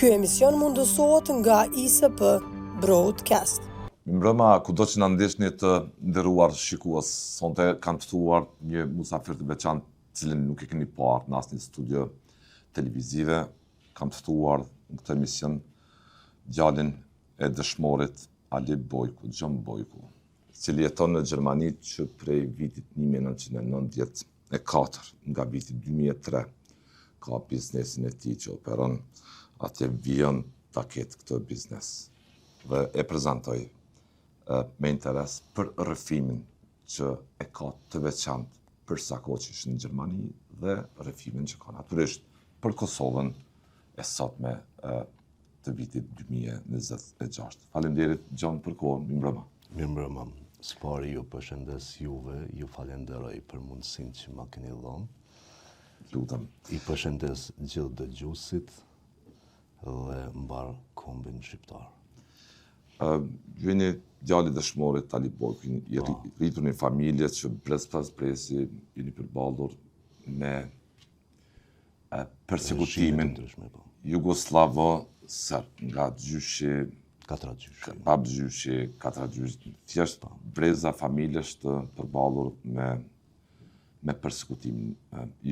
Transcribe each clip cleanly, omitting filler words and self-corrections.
Ky emision mundësohet nga ISP Broadcast. Mbrëma, kudo që na ndeshni të nderuar shikues, sonte kanë ftuar një musafir të veçantë, cilin nuk e keni parë në asnjë studio televizive. Kam ftuar në këtë emision djalin e dëshmorit Ali Bojku, John Bojku, i cili jeton në Gjermani që prej vitit 1994, nga viti 2003, ka biznesin e tij që operon atje vijon ta ketë këtë biznes. Dhe e prezantoj me interes për rrëfimin që e ka të veçantë për sa kohë që është në Gjermani dhe rrëfimin që ka natyrisht për Kosovën e sotme të vitit 2026. Faleminderit John për kohën, mirëmbrëma. Mirëmbrëma. Spari ju përshëndes juve, ju falenderoj për mundësinë që ma keni dhënë. Lutem. I përshëndes gjithë dëgjuesit dhe mbar kombin shqiptar. Jeni djali dëshmorit Ali Bojku, i rritur në familje që brez pas brezi jeni përballur me persekutimin jugoslavo-serb nga gjyshi, babgjyshi, katërgjyshi, thjesht breza familjes të përballur me persekutimin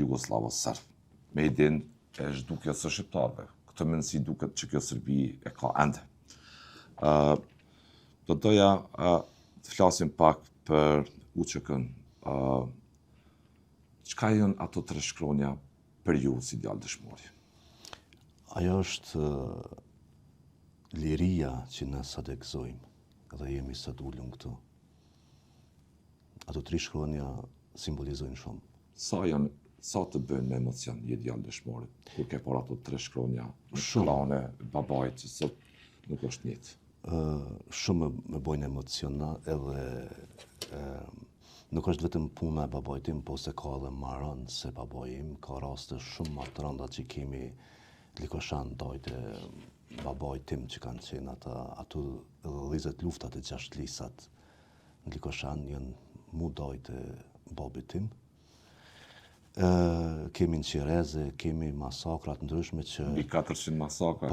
jugoslavo-serb. Me idenë e zhdukjes së shqiptarëve. Këtë mendësi duket që kjo Serbi e ka ende. Do doja të flasim pak për UÇK-n. Çka janë ato tre shkronja për ju si djalë dëshmori? Ajo është liria që ne sot e gëzojmë dhe jemi sot ulur këtu. Ato tre shkronja simbolizojnë shumë. Sa të bëjnë me emocion një djalë dëshmori, kur ke parë ato tre shkronja në shkronjën e babait që sot nuk është njëjtë? Shumë me bojnë emocional edhe nuk është vetëm puna e babait tim, po se ka edhe marrën se babai im, ka raste shumë më të rënda që kemi likoşan dojtë babait tim që kanë qenë ato 20 luftat e 6 lisat në likoşan janë mu dojtë babit tim. Kemi në Qireze, kemi masakrat ndryshme që... Mbi 400 masakra.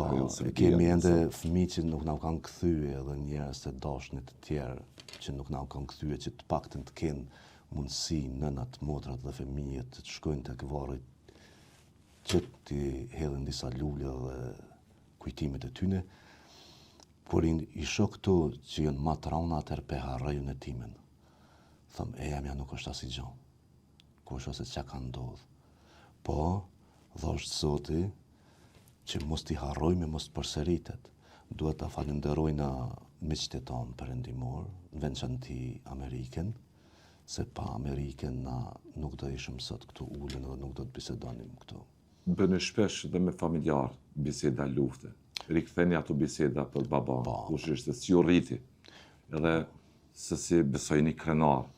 Kemi ende fëmijë që nuk na kanë kthye edhe njerëz të dashnit të tjerë që nuk na kanë kthye, që të paktën të kenë mundësi nënat, motrat dhe fëmijët të shkojnë tek varri që t'i hedhin disa lule dhe kujtimet e tyne. Kur i shoh këtu që janë më të rënda atëherë pe harrojnë e timen. Thëm, jamja nuk është asnjë gjë. Kush ose çka ka ndodhur. Po, thoshtë Zoti që mos t'i harrojmë, mos përsëritet. Duhet ta falenderojna miqtë tonë perëndimor, në veçantë Amerikën, se pa Amerikën na nuk do ishim sot këtu ulën dhe nuk do të bisedonim këtu. Bëni shpesh dhe me familjar biseda lufte. Riktheni ato biseda për baba, kush ishte, si u rriti, edhe se si besojni krenar.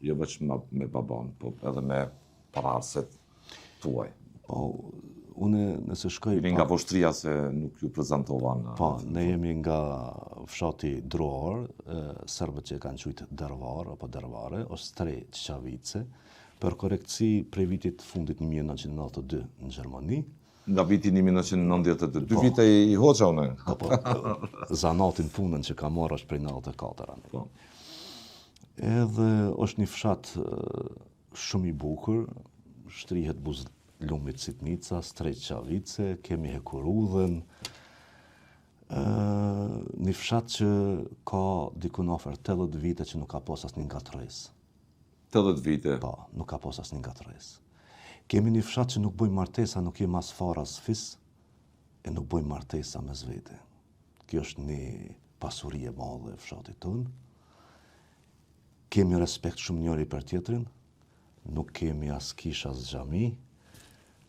Jo vetëm me baban, po edhe me prarësit tuaj. Po, unë nëse shkoj... Jeni nga Voshtria se nuk ju prezantovan. Po, ne jemi nga fshati Druar, serbët që kanë quajtur Dervar apo Dervare, ose Tre Çavice, për korektësi prej vitit fundit 1992 në Gjermani. Nga viti 1992, 2 vite i hoqa unë. Po, zanatin punën që ka marrë është prej 94. Po. Edhe është një fshat shumë i bukur, shtrihet Buzlumit Sitnica, Tre Çavice, kemi Hekurudhen, një fshat që ka dikun afër 80 vite që nuk ka pas asnjë ngatresë. 80 vite? Po, nuk ka pas asnjë ngatresë. Kemi një fshat që nuk bëjmë martesa, nuk jem as far as fis, e nuk bëjmë martesa mes vete. Kjo është një pasuri e madhe e fshatit tonë. Kemi respekt shumë njëri për tjetrin, nuk kemi as kish as xhami.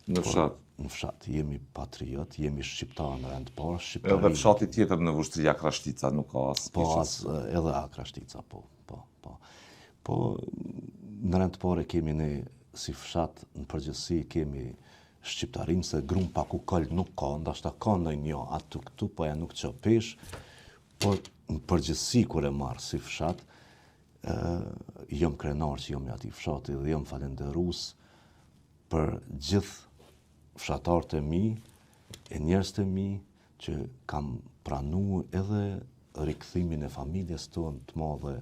Në fshat? Në fshat, jemi patriot, jemi shqiptar në rend parë, shqiptari. Edhe fshati tjetër në Voshtria Krashtica nuk ka as kish? Po, edhe Krashtica, po. Po, në rend parë kemi ne si fshat, në përgjithësi kemi shqiptarinë, se grum pa ku kol nuk ka, ndashta ka ndonjë aty këtu, po ja nuk çopesh, po në përgjithësi kur e marr si fshat, jam krenar që jam i atij fshati dhe jam falenderues për gjithë fshatarët e mi e njerëz të mi që kam pranu edhe rikthimin e familjes tonë të madhe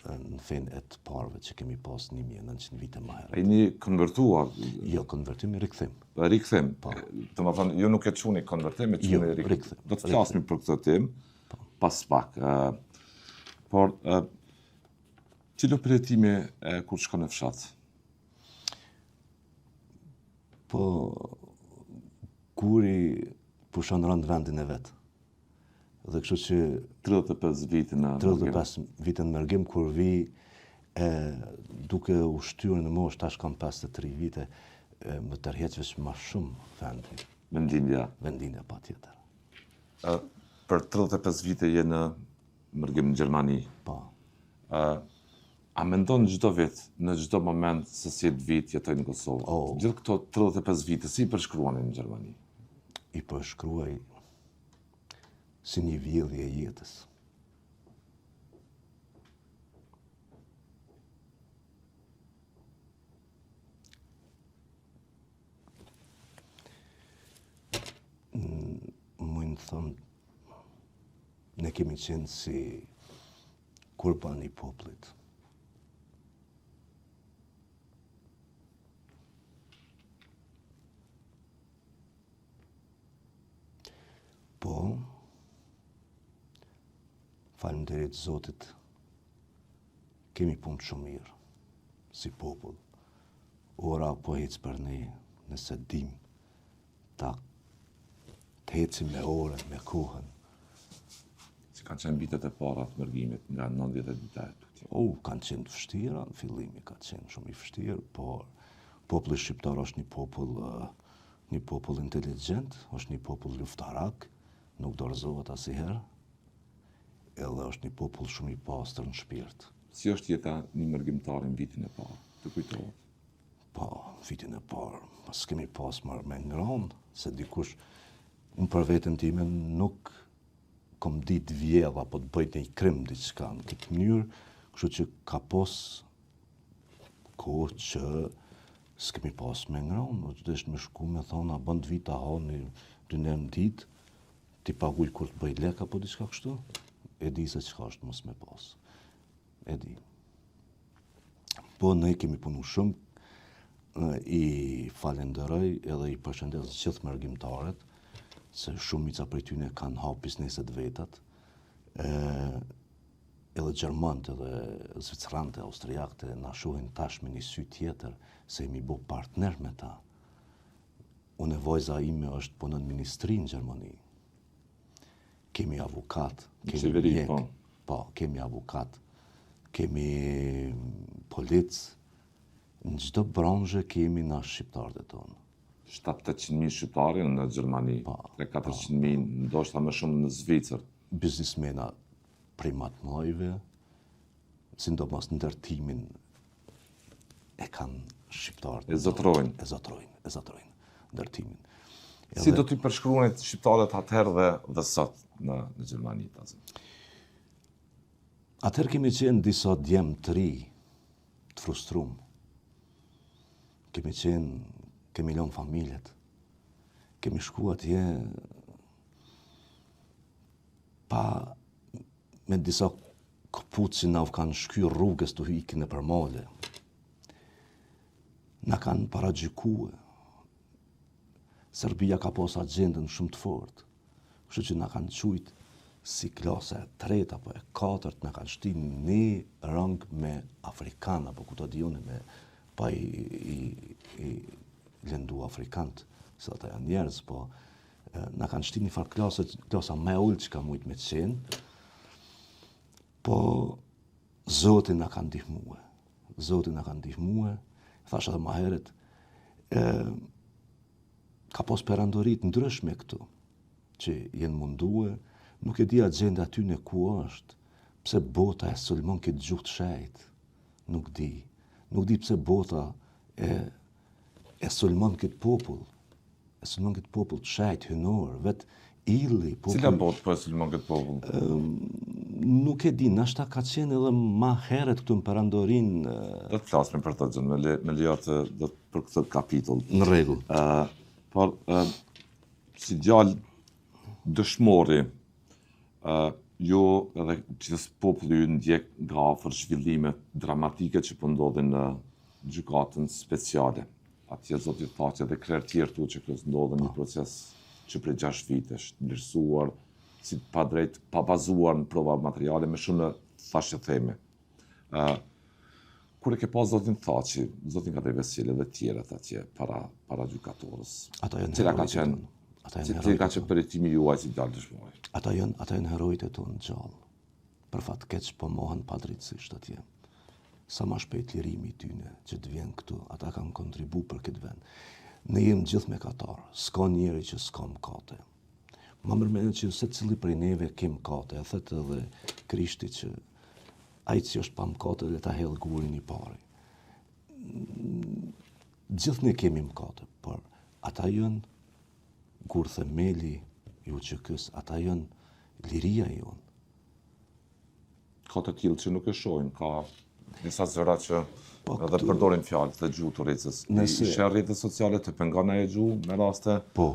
në fenë e të parëve që kemi pas 1900 vite më herët. A jeni konvertuar? Jo, konvertim i rikthim. Rikthim. Të më thënë, ju nuk e çuni konvertim, e çuni rikthim. Do të flasim për këtë temë pas pak. Por cilo përjetimi kur shkon në fshat? Po kuri pushon rënd vendin e vet. Dhe kështu që 35 vite në 35 vite në mërgim kur vi duke u shtyrë në moshë, tash kam 53 vite, më tërheqësh më shumë vendi. Vendinja patjetër. Për 35 vite je në mërgim në Gjermani. Po. A mendon çdo vit, në çdo moment se si vit jetoj në Kosovë? Gjithë këto 35 vite, si i përshkruani në Gjermani? I përshkruaj si një vjedhje e jetës. Më thonë, ne kemi qenë si kurban i popullit. Po, faleminderit Zotit, kemi punë shumë mirë, si popull. Ora po hec për ne, nëse dim, ta të hecim me orën, me kohën. Si kanë qenë vitet e para të mërgimit nga 90 vite? Kanë qenë të vështira, në fillimi ka qenë shumë i vështirë, por populli shqiptar është një popull inteligjent, është një popull luftarak, nuk dorëzohet asnjëherë, edhe është një popull shumë i pastër në shpirt. Si është jeta një mërgjimtari në vitin e parë? Të kujtohet? Po, vitin e parë, pas kemi pas marrë me ngronë, se dikush, unë për vetën time nuk kom ditë vjedh apo të bëjt një krim diçka në këtë mënyrë, kështu që ka pas kohë që s'kemi pas me ngronë, që desh me shku me thonë, a bënd vita honi 2 herë në ditë, ti paguj kur të bëj lek apo diçka kështu, e di se çka është mos me pas. E di. Po ne kemi punu shumë, i falenderoj edhe i përshëndes gjithë mërgjimtarët, se shumica prej tyre kanë hap bizneset vetat, edhe gjermanët edhe zviceranët, austriakët na shohin tash me një sy tjetër, se jemi bo partner me ta. Unë vajza ime është punon në ministri në Gjermani. Kemi avokat, kemi mjek, po, kemi avokat, kemi polic, në çdo branshë kemi na shqiptarët e tonë. 700.000 shqiptarë në Gjermani, 400.000, ndoshta më shumë në Zvicër. Biznismena prej më të mëdhejve, sidomos ndërtimin e kanë shqiptarët. E zotrojnë. E zotrojnë ndërtimin. Si do t'i përshkruani shqiptarët atëherë dhe sot në Gjermani? Atëherë kemi qenë disa djemë të ri, të frustrum. Kemi lënë familjet. Kemi shku atje pa me disa këpucë që na kanë shkyrë rrugës të hikin e për male. Na kanë paragjykue. Serbia ka pas agendën shumë të fortë, kështu që na kanë qujtë si klasa e 3 apo e 4, na kanë shtinë një rang me Afrikan, apo ku të dione me pa i lëndu Afrikant, se ata janë njerëz, po na kanë shtinë një farë klasa me ullë që ka mujtë me qenë, po Zoti na kanë ndihmue, thash edhe ma heret, ka pas perandorit ndryshme këtu, që jenë mundue, nuk e di agenda aty në ku është, pse bota e sulmon këtë gjuhë të shajt, nuk di pse bota e sulmon këtë popull, të shajt, hynor, vetë illi, popull. Cila botë po e sulmon këtë popull? Nuk e di, nashta ka qenë edhe ma heret këtu në perandorin. Do të flasim për të gjënë, me lejartë për këtë kapitull. Në rregull. Por si djalë dëshmori, jo edhe gjithës populli ju ndjek nga afër zhvillimet dramatike që po ndodhin në gjykatën speciale. Atje zoti tha që edhe krerë tjerë tu që kësë ndodhen një proces që prej 6 vitesh, ndërsuar, si pa drejt, pa bazuar në prova materiale, me shumë në thashë theme. Kur e ke pas zotin Thaçi, zotin Kadri Veseli dhe tjerët atje para gjykatorës. Cila ka qenë përjetimi juaj si djalë dëshmori? Ata janë herojtë e tonë gjallë. Për fat keq po mohen padrejtësisht atje. Sa ma shpejt lirimi i tyne që të vjen këtu, ata kanë kontribu për këtë vend. Ne jemi gjithë mëkatarë, s'ka njeri që s'ka mëkate. Ma mërmenet që se cili prej neve kem mëkate, e thëtë edhe Krishti që ai që është pa mëkate le ta hedhë gurin i pari. Gjithë ne kemi mëkate, por ata janë kur themeli ju që kësë, ata janë liria jonë. Ka të tillë që nuk e shohin, ka disa zëra që edhe përdorin fjalë dhe gjuhë të rritës. Ishe rritës sociale të pengon ajo gjuhë me raste? Po.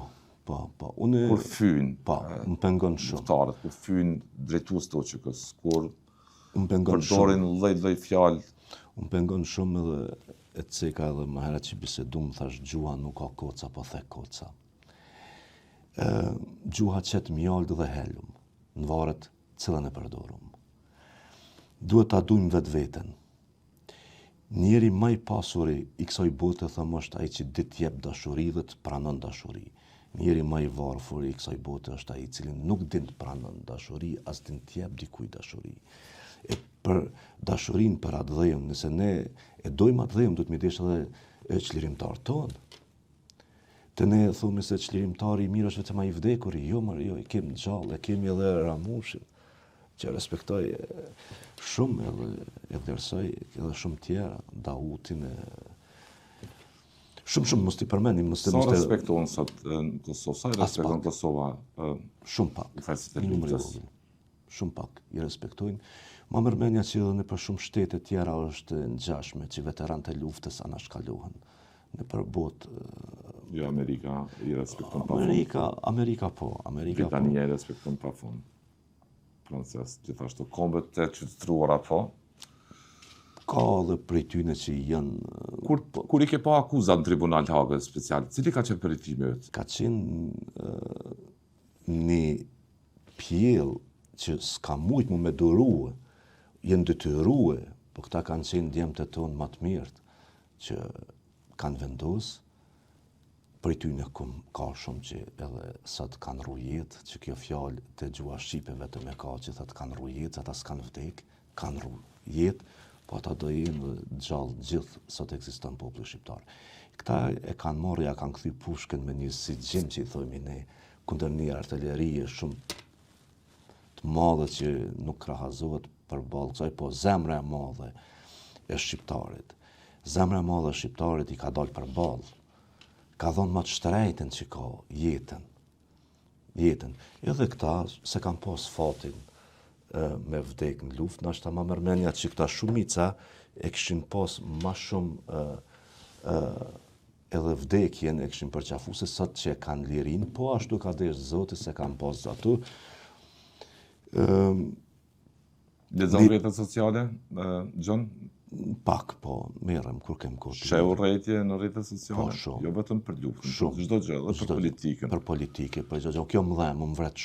Unë kur fyn, më pengon shumë. Luftarët, kur fyn drejtues të OÇK-s, kur përdorin lloj fjalë. Më pengon shumë edhe e ceka edhe më herët që bisedum, thash gjuha nuk ka koca, po the koca. Gjuha qëtë mjallë dhe helum, në varet cilën e përdorum. Duhet ta dujmë vetë veten. Njeri më i pasuri i kësaj bote thëmë është ai që dit jep dashuri dhe të pranon dashuri. Njeri më i varfër i kësaj bote është ai i cili nuk din të pranon dashuri, as din të jep dikujt dashuri. E për dashurin, për atë dhejëm, nëse ne e dojmë atë dhejëm, duhet me desh edhe çlirimtar tonë. Të ne thumë se çlirimtari i mirë është vetëm ai i vdekur, jo, i kemi gjallë, e kemi edhe Ramushin, që respektoj shumë edhe vlerësoj edhe shumë tjera, Dautin shumë mos t'i përmendim. Sa respektojnë sot në Kosovë, sa i respektojnë Kosova? Shumë pak. Shumë pak i respektojnë. Ma mërmenja që edhe në për shumë shtete tjera është ngjashme që veteranët e luftës anashkalohen. Në për botë... Jo, Amerika i respekton pa fund. Amerika po. Britania i respekton pa fund. Francez, gjithashtu kombet të qytetruara po. Ka dhe prej tyne që janë... Kur i ke pa akuzat në tribunal Hagë special, cili ka qenë përjetimi yt? Ka qenë një pjellë që s'ka mujt mu me doruë, jenë detyruë, po këta kanë qenë djemët e tonë më të mirët, që kanë vendosë, prej tyne ka shumë që edhe sot kanë rrujet, që kjo fjallë të gjua Shqipe vetëm e ka që thëtë kanë rrujet, ata s'kanë vdek, kanë rrujet, po ata do jenë gjallë gjithë sot ekziston populli shqiptar. Këta e kanë marrë, ja kanë kthy pushkën me një si gjim që i thojmë ne, kundër një artillerie shumë të madhe që nuk krahazohet përballë kësaj, po zemra e madhe e shqiptarit. Zemra e madhe e shqiptarit i ka dalë përballë. Ka dhënë më të shtrejtën që ka jetën. Edhe këta se kanë pas fatin me vdek në luftë, nashta ma mërmenja që këta shumica e kishin pas ma shumë edhe vdekjen e kishin përqafu se sot që e kanë lirin, po ashtu ka desh Zoti se kanë pas ato. Lexon rrjetet sociale, John? Pak, po, merrem kur kem kohë. Sheu rrjetje në rrjetet sociale? Po, shumë. Jo vetëm për luftën, çdo gjë, edhe për politikën. Për politikë, për çdo gjë. Kjo më vret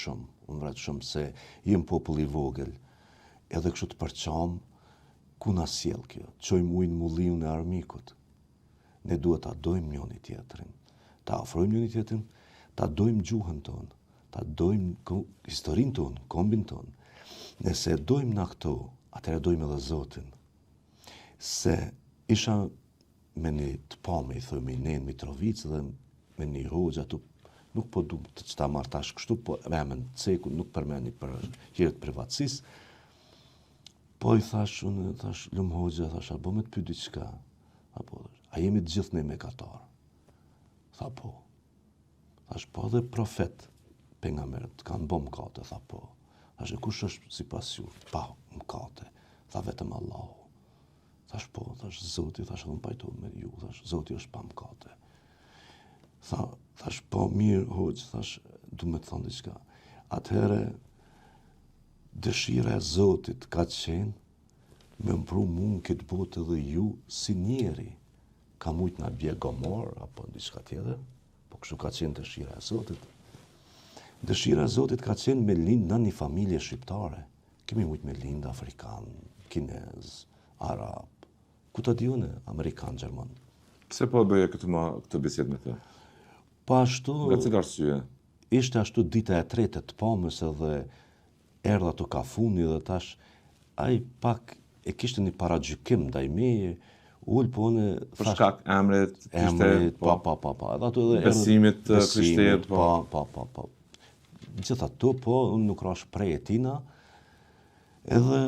shumë se jem popull i vogël. Edhe kështu të përçam, ku na sjell kjo? Çojmë ujin mulliun e armikut. Ne duhet ta dojmë njëri tjetrin. Ta afrojmë njëri tjetrin, ta dojmë gjuhën tonë, ta dojmë historinë tonë, kombin tonë. Nëse dojmë na këto, atëherë dojmë edhe Zotin. Se isha me një të pame, i thëmë i Nen Mitrovic dhe me një hoxha tu, nuk po du të qëta martash kështu, po me emën ceku, nuk përmeni për hjerët privatësis. Po i thash, unë thash, lumë hoxha, thash, a bo me të pydi qka? A jemi të gjithë ne me katarë? Tha po. Thash, po dhe profet, për nga mërë, të kanë bo mkate, tha po. Thash, e kush është si pas ju? Pa, mkate. Tha vetëm Allahu. Thash po, thash Zoti, thash edhe më pajtu me ju, thash Zoti është pa mkate. Thash, po mirë, hoqë, thash, du me të thonë diçka. Atëhere, dëshira e Zotit ka qenë me mpru mund këtë botë edhe ju si njeri. Ka mujtë nga bje gomor, apo diçka tjetër, po kështu ka qenë dëshira e Zotit. Dëshira e Zotit ka qenë me lind në një familje shqiptare. Kemi mujtë me lind afrikan, kinez, arab, ku të diune, amerikan, gjerman. Pse po bëje këtë bisedë me të? Po ashtu... Nga cilë arsye? Ishte ashtu dita e tretë të pamës edhe erdha të kafuni dhe tash ai pak e kishte një paragjykim ndaj meje, ul po në... Për shkak emrit, pa. Edhe ato edhe besimit krishterë, pa. Gjitha to, po, unë nuk rash prej e tina, edhe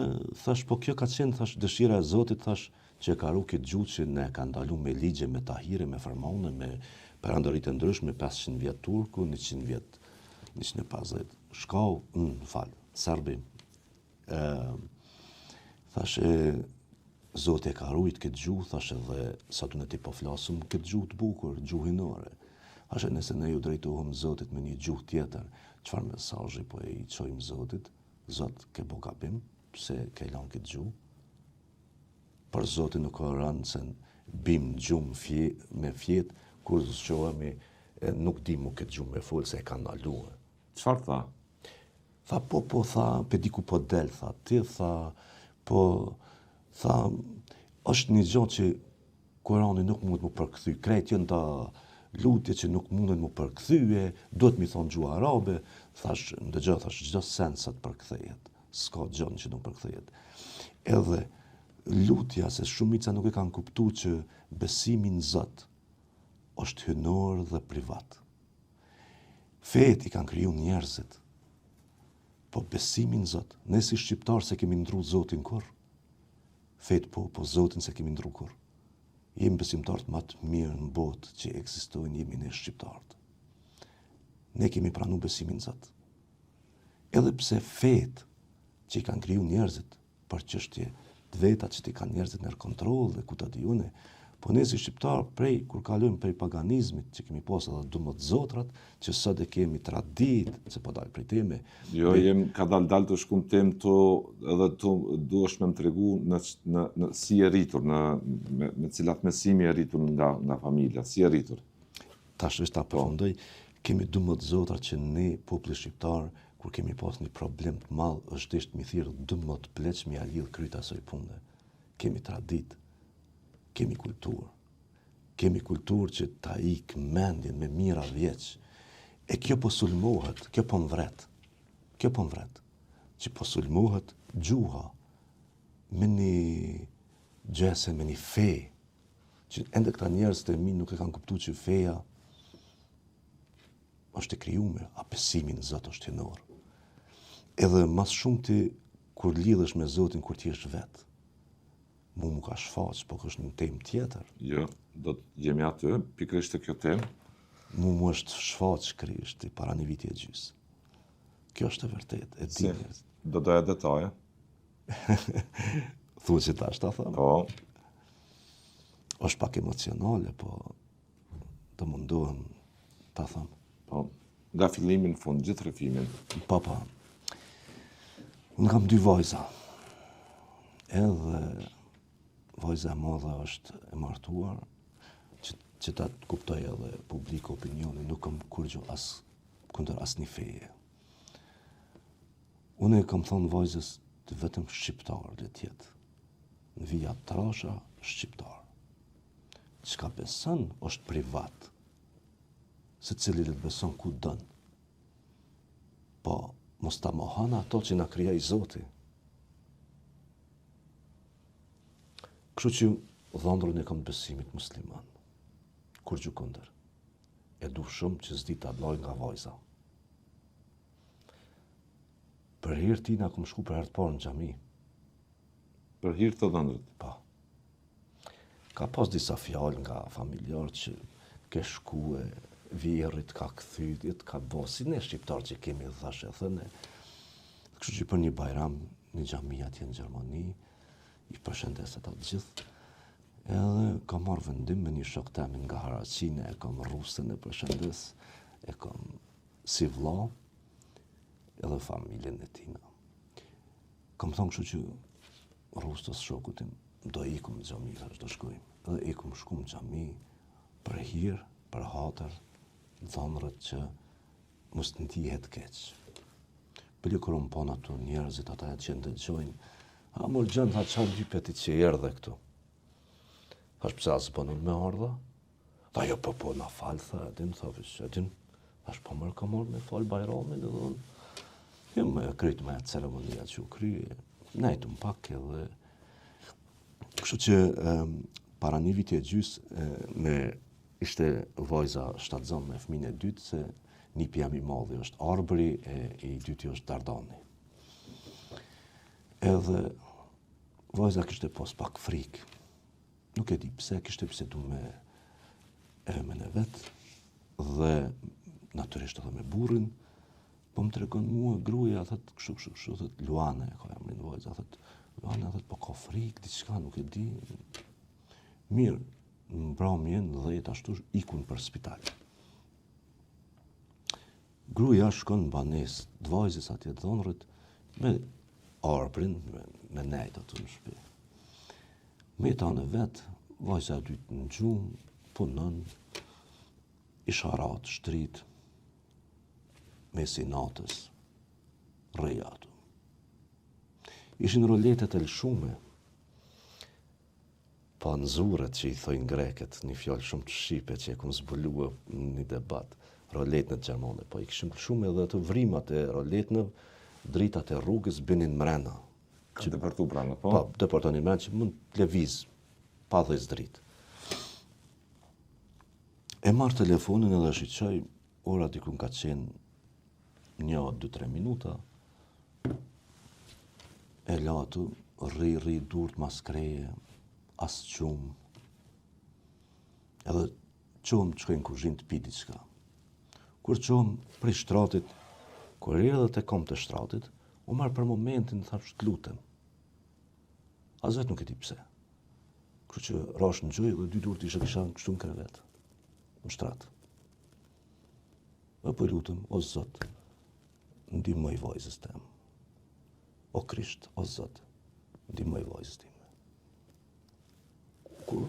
thash, po kjo ka qenë, thash, dëshira e Zotit, thash, që ka ru këtë gjuhë që ne ka ndalu me ligje, me tahire, me fermone, me perandërit e ndryshme, 500 vjet turku, 100 vjet, 150 shkau, serbi. Thash, Zoti e ka rujt këtë gjuhë, thash edhe sa të në ti po flasëm këtë gjuhë të bukur, gjuhinore. Thash, nëse ne ju drejtohëm Zotit me një gjuhë tjetër, çfarë mesazhi po e i çojmë Zotit? Zot, ke bo gabim, pse ke lanë këtë gjuhë? Për Zotin nuk ka rënë se bim gjumë me fjetë, kur zëshqohemi, nuk di mu këtë gjumë me folë se e ka ndaluar. Çfarë tha? Tha, tha, pe diku po del, tha, ti, tha, tha, është një gjatë që Kurani nuk mund më përkthy, krejt jënë ta lutje që nuk mundën më përkthyje, duhet mi thonë gjuhë arabe, thash, ndëgjë, thash, gjdo sens sa të përkthejet, s'ka gjënë që nuk përkthejet. Edhe lutja, se shumica nuk e kanë kuptu që besimin Zot është hynor dhe privat. Fejet i kanë kriju njerëzit, po besimin Zot, ne si shqiptar se kemi ndru Zotin kur, fejet po Zotin se kemi ndru kur. Jemi besimtarët më të mirë në botë që ekzistojnë, jemi ne shqiptarët. Ne kemi pranu besimin Zot. Edhe pse fejet që i kanë kriju njerëzit për çështje të veta që ti kanë njerëzit nër kontrol dhe ku ta diune, po ne si shqiptar kur kalojmë prej paganizmit që kemi pas edhe 12 zotrat, që sot e kemi tradit, se po dalë prej teme. Jo, ka dalë të shkum temë to, edhe to duhesh me më tregu në si e rritur, me cilat mesimi e rritur nga familja, si e rritur. Tash është ta përfundoj, kemi 12 zotrat që ne, populli shqiptar, kur kemi pas një problem të madh, është ishtë mi thirë 12 pleq mi alidh kryt asoj punde. Kemi tradit, kemi kulturë që ta ik mendjen me mira vjeç. E kjo po sulmohet, kjo po mvret, që po sulmohet gjuha me një gjese, me një fe, që ende këta njerëz të mi nuk e kanë kuptu që feja është e krijuar, a besimi në Zot është hynor. Edhe mas shumë ti, kur lidhesh me Zotin, kur ti është vetë, mu ka shfaq, po kështë një temë tjetër. Jo, do të jemi aty, pikërisht të kjo temë. Mu është shfaq krisht, para një viti e gjysë. Kjo është e vërtet, e dinjës. Do doja detaje. Thuaj që ta është ta thëmë. Po. është pak emocionale, po të mundohem ta thëmë. Po, nga fillimi në fund, gjithë rëfimin. Po. Unë kam 2 vajza. Edhe vajza e madhe është e martuar, që ta kuptoj edhe publik opinioni, nuk kam kurrë kundër asnjë feje. Unë e kam thonë vajzës të vetëm shqiptar le të jetë. Në vija trasha shqiptar. Çka beson është privat. Secili le të beson ku don. Po mos ta mohon ato që na krijoi Zoti. Kështu që dhëndrën e kam besimit musliman. Kur gjukundër. E du shumë që s'di ta loj nga vajza. Për hir tina kom shku për herë të parë në xhami. Për hir të dhëndrët? Po. Ka pas disa fjalë nga familjarë që ke shku e vjerrit ka kthyt, ka bo, si ne shqiptar që kemi thashe thënë. Kështu që për një bajram, një xhami atje në Gjermani, i përshëndes ata të gjithë, Edhe kam marrë vendim me një shok temin nga Haraqine, e kam rrusën e përshëndes, e kam si vlla, edhe familjen e tina. Kam thonë kështu që rrustës shokut tim, do ikum në xhami, thash do shkojmë. Edhe ikum shkum në xhami për hir, për hatër, dhënrët që mos të ndihet keq. Bëllë kërëm pon ato njerëzit, ata që ndëgjojnë, a mor gjën, tha çfarë lypeti që erdhe këtu. Thash pse as bënin me ardha? Tha jo po na fal, tha, edin, edin. Thash po mërë ka marrë me fal Bajramin edhe unë. Jo me kryt me ceremonia që u krye, nejtëm pak edhe. Kështu që para një viti e gjys ishte vajza shtatzon me fëmin e dytë se nipi jam i madhi është Arbëri e i dyti është Dardani. Edhe vajza kishte pas pak frikë. Nuk e di pse, kishte bisedu me emën e vetë dhe natyrisht edhe me burrin, po më tregon mua gruaja, thot kështu, thot Luane, ka emrin vajza, thot Luane, thot po ka frikë, diçka nuk e di. Mirë, në mbrëmje në 10 ashtu ikun për spital. Gruaja shkon në banesë të vajzës atje të dhënrët me Arbrin, me nejt aty në shtëpi. Me tanë e vetë, vajza e dytë në gjumë, punon, isharat, shtrit, mesi natës, rreja aty. Ishin roletet e lëshume, pa nëzuret që i thojnë greket, një fjallë shumë të shqipe që e kom zbulua në një debat, roletnët gjermane, po i kishim lëshume edhe të vrimat e roletnëv, dritat e rrugës binin mrena. Që depërtu brana, po? Pa, depërtoni mrena që mund të lëviz, pa dhejës dritë. E marrë telefonin edhe shiqoj, ora dikun ka qenë 1-2-3 minuta, e latu, rri, durt mas kreje, as qumë, edhe qumë të shkojnë kuzhinë të pi diçka. Kur qumë prej shtratit, kur edhe të kom të shtratit, u marrë për momentin të thash të lutem. As vetë nuk e di pse. Kështu që rash në gjoj dhe 2 durt ishe kisha kështu në krevet, në shtrat. Dhe po i lutem, o Zot, ndihmoj vajzës tem. O Krisht, o Zot, ndihmoj vajzës time. Kur?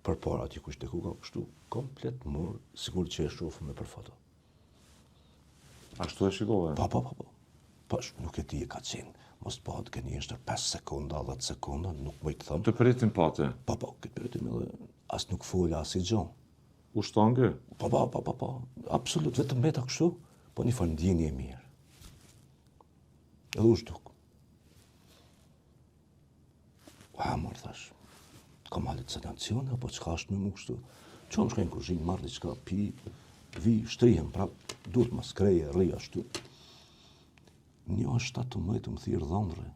Për para ati kushte ku ka kështu komplet mor, sigur që e shofu me për foto. Ashtu e shikove? Po. Nuk e di e ka qenë. Mos të bëhet gënjeshtër 5 sekonda, 10 sekonda, nuk më i të thëmë. Të peritin pate? Po, këtë peritim edhe as nuk folja, as i gjo. U shtange? Po. Absolut, vetëm beta kështu, po një farë ndjeni e mirë. Edhe u shtuk. Mor, thash, kam halucinacione, apo çka është me mu kështu? Që më shkojnë kuzhinë, marrë diçka, pi, vi, shtrihem prap, duhet mas kreje, rri ashtu. 1:17 më thirë dhëndre.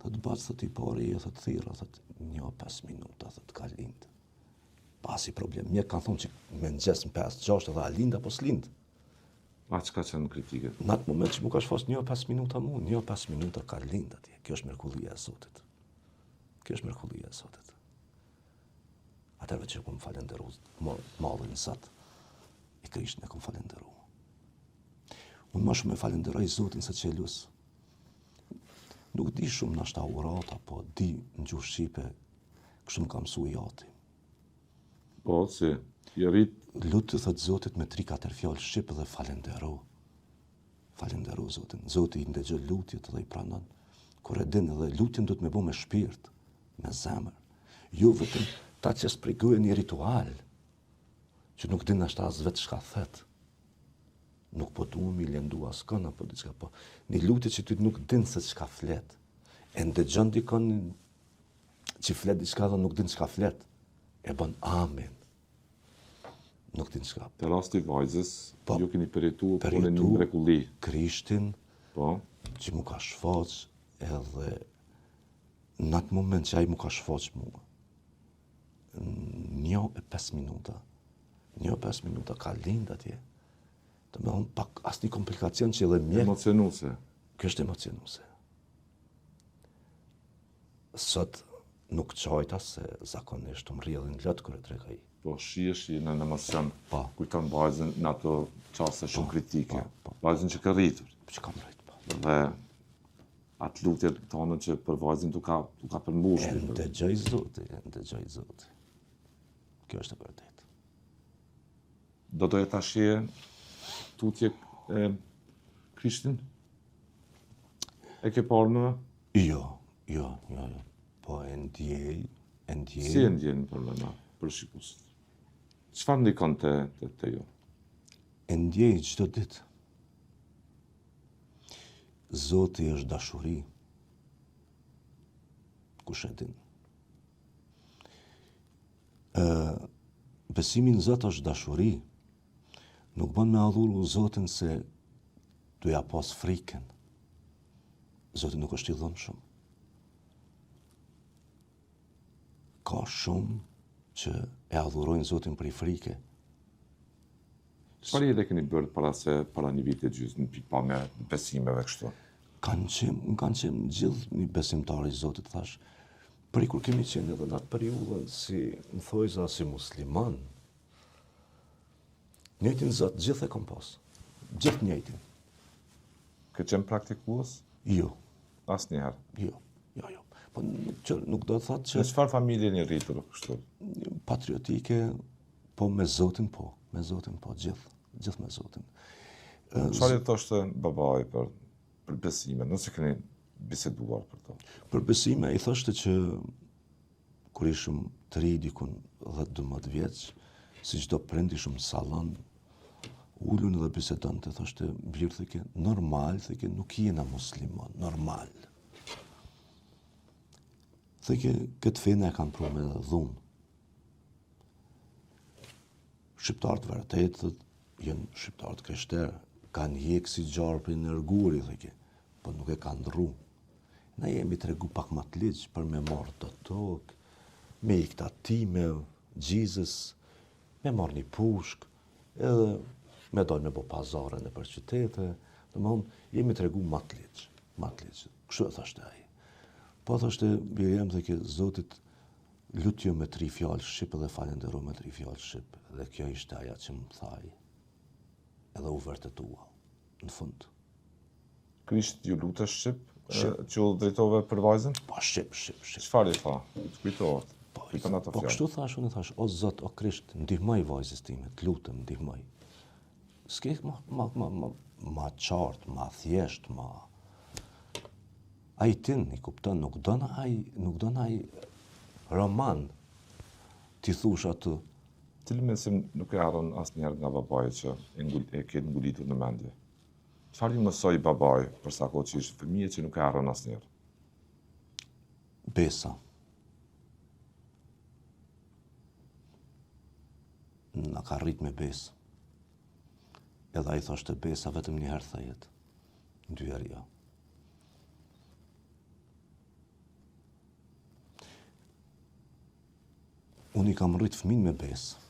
Thët bacë, thët i pari, thët thira, thët 1:05 minuta, thët ka lindë. Pasi problem, mjek kanë thonë që me në gjesë në 5-6 edhe a lindë apo s'lindë. A që ka qenë në kritike? Në atë moment që mu ka shfos 1:05 minuta mu, 1:05 minuta ka lindë atje. Kjo është mrekullia e Zotit. Atërve që kom falenderu, malin sat, i Krishtin e kom falenderu. Unë ma shumë e falenderoj Zotin se që e lusë. Nuk di shumë nashta urata, po di në gjuhë shqipe, kështu më ka mësu i ati. Po, si, i rrit? Lutë thëtë Zotit me 3-4 fjallë shqipe dhe falenderu. Falenderu Zotin. Zotit i ndëgjë lutjet dhe i pranon. Kur e din edhe lutjen do të me bo me shpirt, me zemër. Jo vetëm ta që spriguje një ritual, që nuk din ashta as vetë shka thet. Nuk po du mi lëndu as këna, po diçka po. Një lutje që ty nuk din se çka flet. E ndëgjon dikon që flet diçka dhe nuk din çka flet. E bën amen. Nuk din çka. Te rasti vajzës, ju keni përjetuar punën Përjetu një mrekulli. Krishtin, Po, që mu ka shfaq edhe në atë moment që ai mu ka shfaq mua. 1:05 minuta. 1:05 minuta ka lind atje. Të me thonë pak asnjë komplikacion që edhe mjek. emocionuse. Kjo është emocionuse. Sot nuk qojta se zakonisht më rrjedhin lot kur e tregoj. Po shihesh në emocion. Po. Kujton vajzën në ato çaste shumë kritike. po. Vajzën që ka rritur. Që kam rrit, po. Dhe atë lutje tonë që për vajzën tu ka përmbushur. Ndëgjoj Zoti. Kjo është e vërtetë. Do doja ta shije tutje e Krishtin? E ke parë më? Jo. Po e ndjej. Si e ndjen për shikuesit? Çfarë ndikon te ju? E ndjej çdo ditë. Zoti është dashuri. Kush e din? Besimi në Zot është dashuri. Nuk bën me adhuru Zotin se du ja pas frikën. Zoti nuk është i dhunshëm. Ka shumë që e adhurojnë Zotin për i frike. Çfarë edhe keni bërë para një viti gjysmë në pikpamje besimeve kështu? Kanë qenë gjithë një besimtar i Zotit, thash, për i kur kemi qenë edhe në atë periudhën si më thojza si musliman, njëjtin Zot gjithë e kom pas. Gjithë njëjtin. Ke qenë praktikues? Jo. Asnjëherë. Jo. Po nuk do të thotë që Në çfarë familje jeni rritur kështu? patriotike, po me Zotin po, gjithë me Zotin. Çfarë thoshte babai për besime, nëse keni biseduar për to? Për besime i thoshte që kur ishëm të ri dikun 10-12 vjeç, si çdo prind ishëm në sallon, ulun dhe bisedonte, thoshte Blir, theke, normal, theke, nuk jena musliman, normal. Theke, këtë fenë e kanë pru me dhunë. Shqiptarët vërtetët jenë shqiptarët krishterë, kanë hjekë si gjarë për në rguri, theke, po nuk e kanë ndru. Na jemi të regu pak ma të ligjë për me marrë të tokë, me i këta time, gjizës, me marrë një pushk, edhe me dojnë me bo pazare në për qytete, dhe më thonë, jemi të regu ma të ligjë. Kështu e thashte aji. Po thoshte, Birjem, dhe ke Zotit, lutjo me 3 fjallë shqip dhe falenderu me 3 fjallë shqip. Dhe kjo ishte aja që më thaj, edhe u vërtetua, në fund. Krisht ju lutë shqip, që u drejtove për vajzën? Po, shqip. Çfarë i tha? Të kujtohet? Po kështu thash, unë thash, o Zot, o Krisht, ndihmoj vajzës time, të lutem, ndihmoj. S'ke ma qartë, ma thjesht, ma... Ai tin, i kupton, nuk don ai roman ti thush atë. Cili mendim nuk e harron asnjëherë nga babai që e ke ngulitur në mendje? Çfarë i mësoi babai për sa kohë që ishte fëmijë që nuk e harron asnjëherë? Besa. Na ka rrit me besë. Edhe ai thoshte besa vetëm një herë thajet. 2 herë jo. Unë i kam rrit fëmin me besë.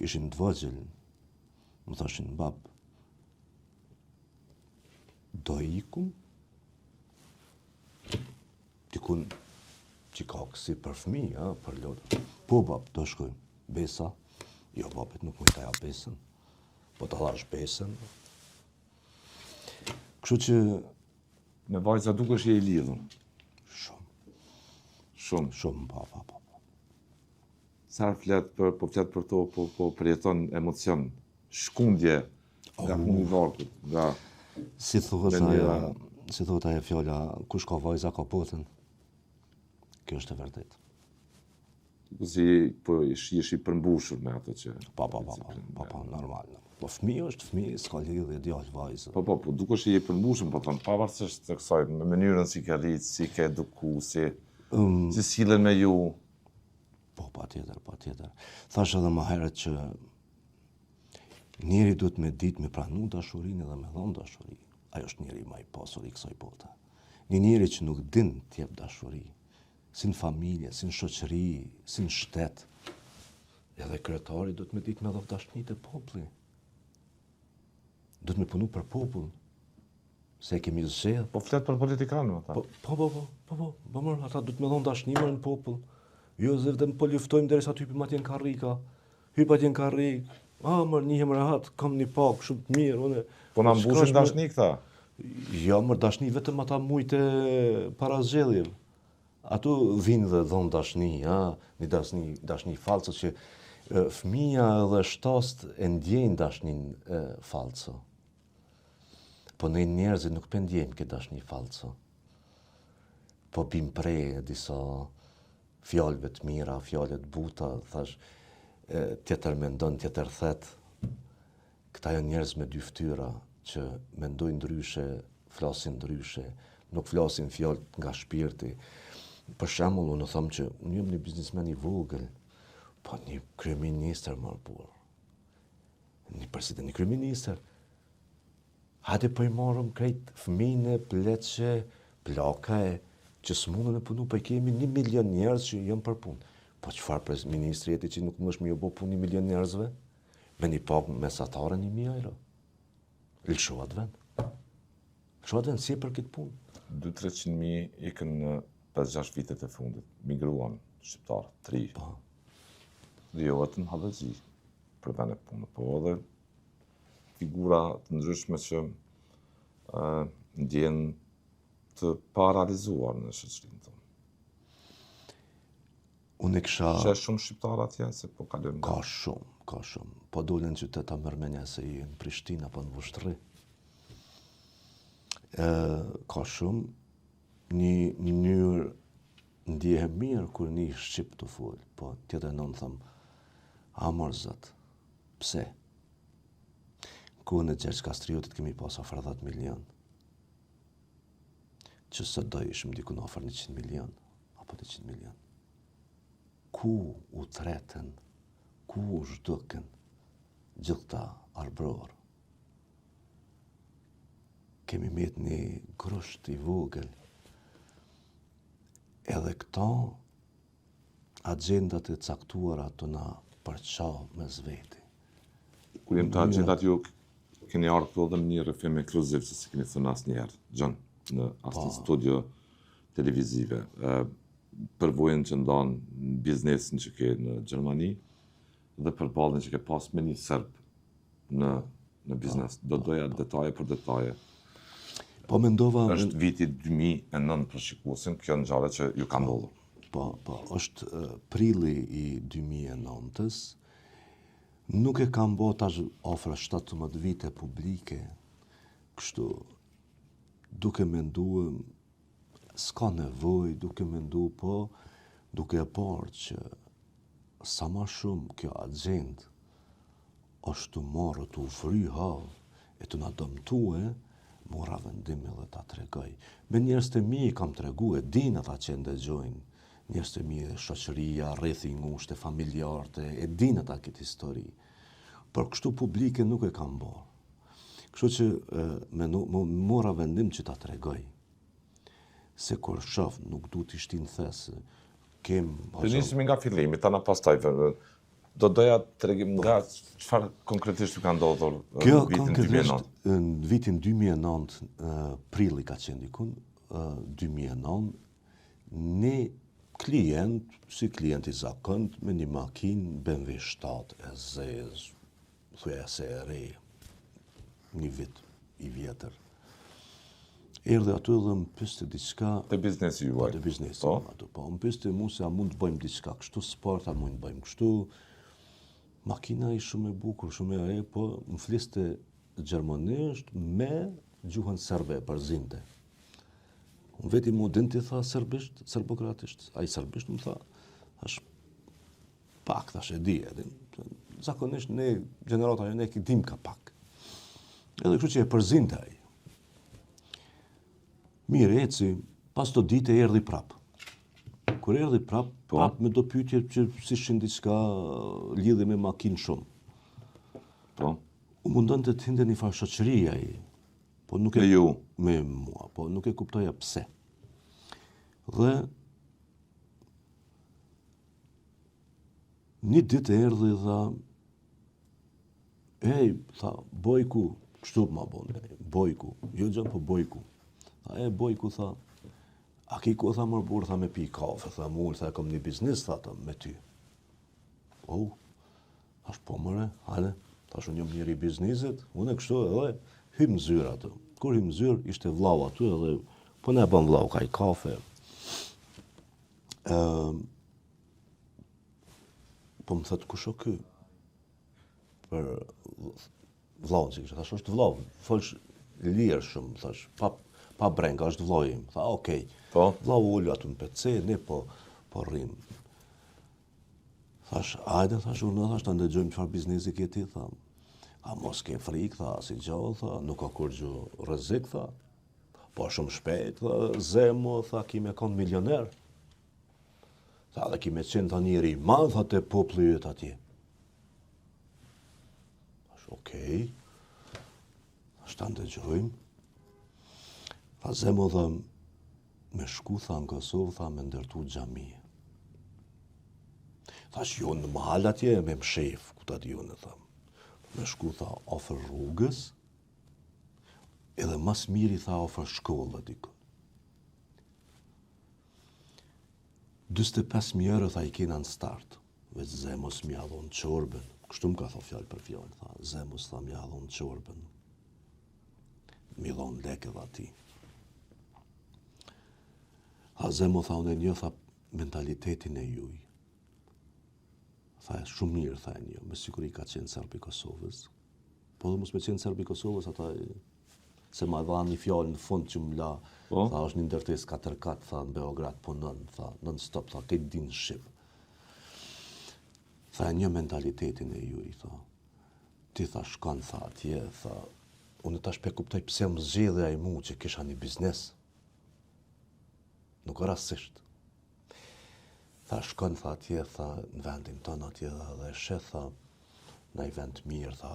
Ishim të vogël, më thoshin bab, do ikum, dikun që ka kësi për fëmi, për lotë. Po bab, do shkojmë. Besa? Jo, babet nuk më i taja besën. Po të dhash besën. Kështu që... Me vajza dukesh je i lidhur? Shumë, pa. Sa flet për to, po përjeton emocion, shkundje nga fundi i vargut, nga si thuhet ajo fjala, kush ka vajza ka potën. Kjo është e vërtetë. Si po ish i përmbushur me ato që... Pa, normal. Po fëmijë është fëmijë, s'ka lidhje djalë vajzë. Po, dukesh je i përmbushur, po thon, pavarësisht të kësaj, me mënyrën si ke rrit, si ke eduku, si sillen me ju. Po, patjetër. Thash edhe më herët që njeri duhet me ditë me pranu dashurinë edhe me dhënë dashuri. Ajo është njeri më i pasur i kësaj bote. Një njeri që nuk din të jep dashuri, si në familje, si në shoqëri, si në shtet, edhe kryetari duhet me ditë me dhënë dashurinë e popullit. Duhet me punu për popull. Se kemi zgjedh. Po flet për politikanë ata. Po mërë, ata du të me dhonë dashnimër në popull. Jo, zë vetëm po luftojmë derisa të hypim atje në karrika. Hyp atje në karrik. Mërë, njihem rehat, kam një pak, shumë të mirë, une. Po na mbushin dashni këta. Jo, mërë, dashni vetëm ata mujtë para zgjedhjeve. Ato vinë dhe dhonë dashni, një dashni falso që fëmija dhe shtost e ndjejnë dashnin falso. Po ne njerëzit nuk pëndjejmë këtë dashni falso. Po bim prej disa fjalëve të mira, fjalët buta, thash, tjetër mendon, tjetër thet. Këta janë njerëz me dy fytyra që mendojnë ndryshe, flasin ndryshe, nuk flasin fjalë nga shpirti. Për shembull, unë them që unë jam një biznesmen i vogël, po një kryeministër më burr. Një president, një kryeministër. Hajde po i marrëm krejt fëmijë, pleçe, plakae, që s'mundën e punu, po kemi 1 milion njerëz që janë për punë. Po çfarë ministri jeti që nuk mësh më jo bo punë 1 milion njerëzve? Me një pagë mesatare 1.000 euro. Lëshohat vend. Lëshohat vend si për këtë punë. 200-300.000 ikën në 5-6 vitet e fundit. Migruan shqiptarë, 3. Po. Dhe jo vetëm hallëzi për vend e punë, po edhe figura të ndryshme që ndjenë të paralizuar në shoqërinë tonë. Unë kisha... Shesh shumë shqiptarë atje, se po kalojmë... Ka shumë. Po dolën qyteta mërmenja se i në Prishtinë apo në Vushtri. Ka shumë një mënyrë ndjehem mirë kur një shqip të folë, po tjetër nënë thëmë, amor zët, pse? Kohën e Gjergj Kastriotit kemi pas afër 10 milion. Që së do ishëm dikun afër 100 milion, apo 200 milion. Ku u tretën, ku u zhdukën gjithta arbror. Kemi met një grusht i vogël. Edhe këto agendat e caktuara të na përqa me zveti. Kur jem të agendat ju keni ardhur këtu edhe një rrëfim ekskluziv, se si keni thënë asnjëherë, John, në asnjë studio televizive. Përvojën që ndonë biznesin që ke në Gjermani dhe përballjen që ke pas me një serb në biznes. Do doja detaje për detaje. Po mendova... Është viti 2009 për shikuesin, kjo ngjarje që ju ka ndodhur. Po, është prilli i 2009-s. Nuk e kam bo tash afër 17 vite publike, kështu, duke menduar, s'ka nevojë, duke menduar, po, duke e parë që sa ma shumë kjo agent është të marrë të ufry havë e të na dëmtue, mora vendime dhe ta tregoj. Me njerëz të mi kam tregu, e din ata që ndëgjojnë, njerëz të mi e shoqëria, rrethi i ngushtë, familjarë, e din ata këtë histori. Por kështu publike nuk e kam bërë. Kështu që mora vendim që ta tregoj. Se kur shoh nuk du t'i shtin thesë, Të nisemi nga fillimi, tana pastaj do doja të tregim nga çfarë konkretisht ka ndodhur në vitin 2009. Në vitin 2009, prilli ka qenë dikun, 2009, një klient, si klient i zakont, me një makinë BMW 7 e zezë, thuja se e re, një vit i vjetër. Erdhe aty dhe më pyste diçka... Te biznesi juaj. Te biznesi juaj. Po, më pyste mu se a mund të bëjmë diçka kështu sport, a mund të bëjmë kështu. Makina i shumë e bukur, shumë e re, po më fliste gjermanisht me gjuhën serbe, përzinte. Unë veti mu din t'i tha serbisht, serbokratisht. A i serbisht më tha, është pak, thash e di, edhin. Zakonisht ne, generata jo ne dim ka pak. Edhe kështu që e përzinte ai. Mirë, eci, pas të dite erdhi prap. Kur erdhi prap me do pyetje që si shin diçka lidhje me makinë shumë. Po. U mundon të hinte një farë shoqërie ai. Po nuk e me ju, me mua, po nuk e kuptoja pse. Dhe një ditë erdhi dha, tha, Bojku, kështu ma bone, Bojku, jo gjën po Bojku. Tha, Bojku, tha, a ki ku, tha, mërë burë, tha, me pi kafe, tha, mullë, tha, kom një biznis, tha, me ty. Thash, po mëre, hale, thash, unë jam njëri i biznisit, unë e kështu edhe, hymë zyrë atë. Kur hymë zyrë, ishte vlau aty edhe, po ne bëm vlau ka i kafe. Po më thëtë, kush o ky? Për vlaun që kështë, thash, është vlau, folsh lirë shumë, thash, pa brenga, është vlau im. Tha, okej, vlau ullu aty në PC, ne po rrim. Thash, ajde, thash, unë, thash, të ndëgjojmë qëfar biznesi kjeti, tha, a mos ke frikë, tha, si gjallë, tha, nuk ka kur gju rrezik, tha, po shumë shpejt, tha, zemo, tha, kime konë milioner. Tha, dhe kime qenë, tha, njëri i madh, tha, të populli jëtë atje. Okej, ashtë të ndëgjojmë. Tha, zemo dhe me shku, tha, në Kosovë, tha, me ndërtu xhamie. Thash, jo në mahal atje, me më shef, ku ta di unë, tha. Me shku, tha, ofër rrugës, edhe mas miri, tha, ofër shkollë, dikun. 25.000 euro, tha, i kena në start, veç zemos mi adhon qorben. Kështu më ka tha fjallë për fjallë, tha, zemos, tha, mi adhon qorben. Mi dhon leke dhe ati. Tha, zemo, tha, unë e një, tha, mentalitetin e juj. Tha, shumë mirë, tha, e një, me siguri ka qenë Serbi Kosovës. Po dhe mos me qenë Serbi Kosovës, ata, se ma dha një fjallë në fund që më la, tha, është një ndërtes 4x4, tha, në Beograd punën, tha, non-stop, tha, këtë din Shqip. Tha, një mentalitetin e juj, tha, ti, tha, shkon, tha, atje, tha, unë tash pe kuptoj pse më zgjidhe ai mu që kisha një biznes. Nuk rastësisht. Tha, shkon, tha, atje, tha, në vendin tonë atje dhe shet, tha, në i vend mirë, tha,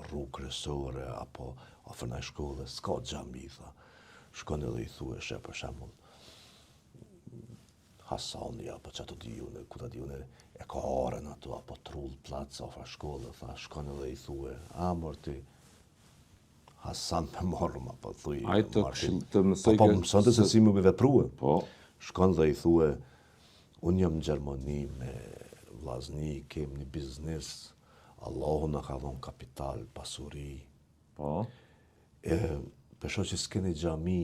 rrugë kryesore, apo afër ndaj shkollës, s'ka xhami, tha. Shkon edhe i thue, she, për shembull, Hasani, apo që të di une, ku të di une, e ka aren ato, apo trull, plac, afër shkollë, tha, shkon edhe i thue, mor ti, Hasan me morëm, apo thuj, Ajtë të mësoj po mësonte se si më me vepruhe. Po. Shkon dhe i thue, unë jam në Gjermani me vllazni, kem një biznes, Allahu na ka dhënë kapital, pasuri. Po. Pesho që s'keni xhami,